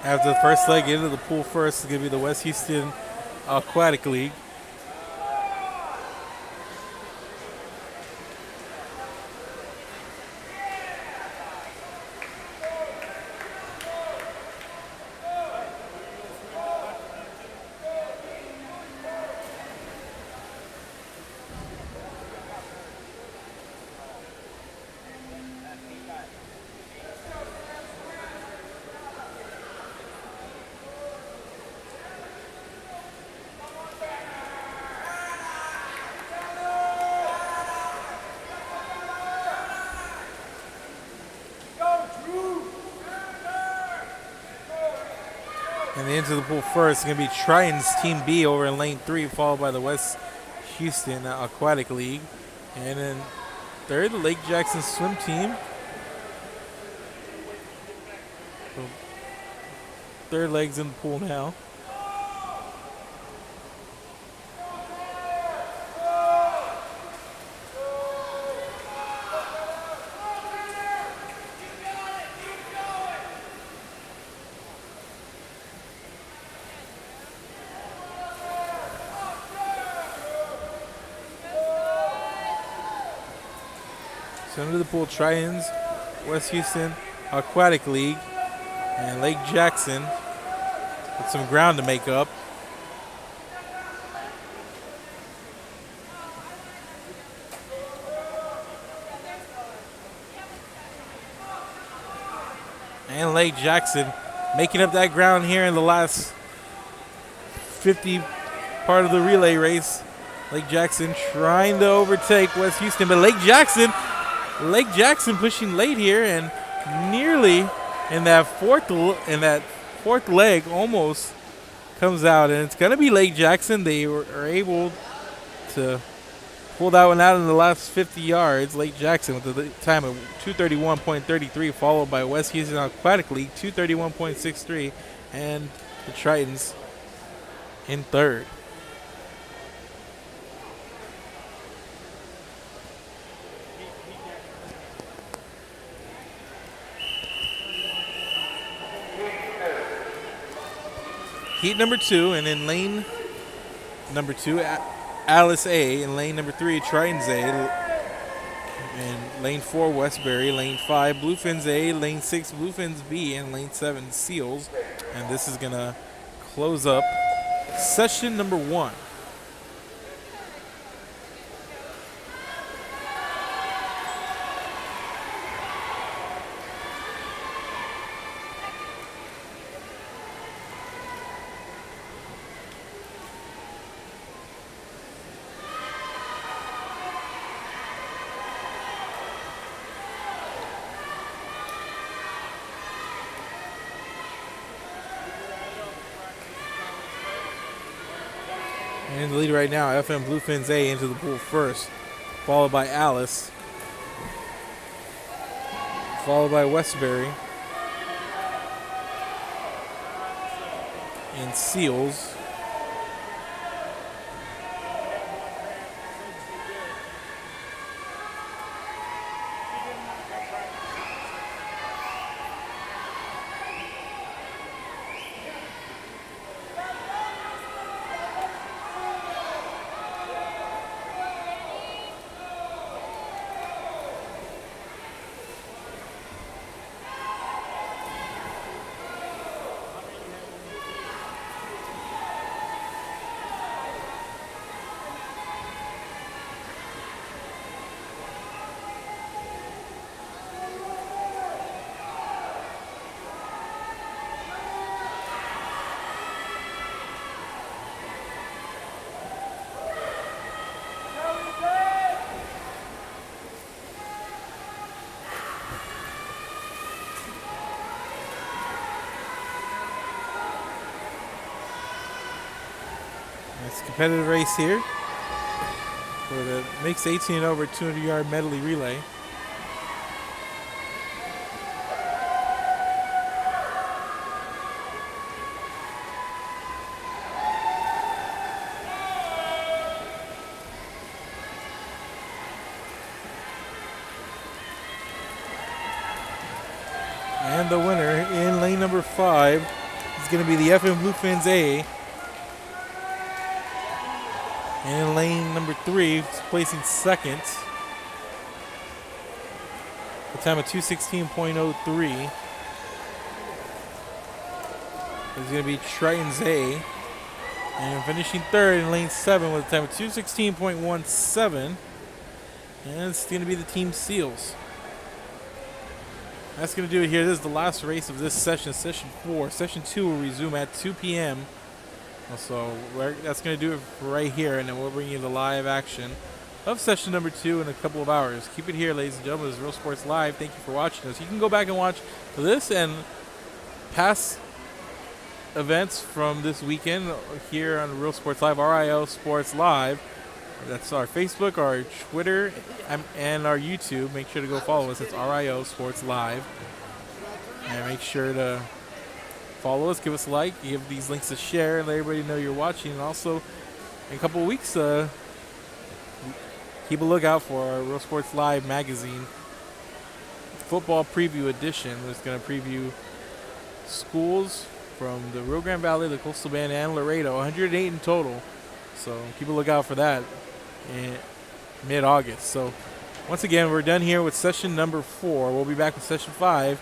After the first leg into the pool first is going to be the West Houston Aquatic League. And into the pool first is going to be Triton's Team B over in lane 3, followed by the West Houston Aquatic League. And then third, the Lake Jackson Swim Team. So third leg's in the pool now. So under the pool, Tritons, West Houston Aquatic League, and Lake Jackson with some ground to make up. And Lake Jackson making up that ground here in the last 50 part of the relay race. Lake Jackson trying to overtake West Houston, but Lake Jackson pushing late here and nearly in that fourth leg almost comes out, and it's gonna be Lake Jackson. They are able to pull that one out in the last 50 yards. Lake Jackson with the time of 2:31.33, followed by West Houston Aquatic League 2:31.63, and the Tritons in third. Heat number 2, and in lane number 2, Alice A. In lane number 3, Tritons A. In lane 4, Westbury. Lane 5, Bluefins A. Lane 6, Bluefins B. And lane 7, Seals. And this is going to close up session number 1. In the lead right now, FM Bluefins A into the pool first, followed by Alice, followed by Westbury, and Seals. It's a competitive race here for the mixed 18 and over 200-yard medley relay. And the winner in lane number 5 is going to be the FM Bluefins A. And in lane number 3, placing second. A time of 2:16.03. Is going to be Triton's A. And finishing third in lane 7 with a time of 2:16.17. And it's going to be the Team Seals. That's going to do it here. This is the last race of this session, session 4. Session 2 will resume at 2 p.m. So that's going to do it for right here, and then we'll bring you the live action of session number 2 in a couple of hours. Keep it here, ladies and gentlemen. This is Real Sports Live. Thank you for watching us. You can go back and watch this and past events from this weekend here on Real Sports Live, RIO Sports Live. That's our Facebook, our Twitter, and our YouTube. Make sure to go follow us. It's RIO Sports Live. And make sure to follow us, give us a like, give these links a share, and let everybody know you're watching. And also, in a couple of weeks, keep a lookout for our Real Sports Live magazine football preview edition. It's going to preview schools from the Rio Grande Valley, the Coastal Bend, and Laredo, 108 in total. So keep a lookout for that in mid-August. So once again, we're done here with session number 4. We'll be back with session 5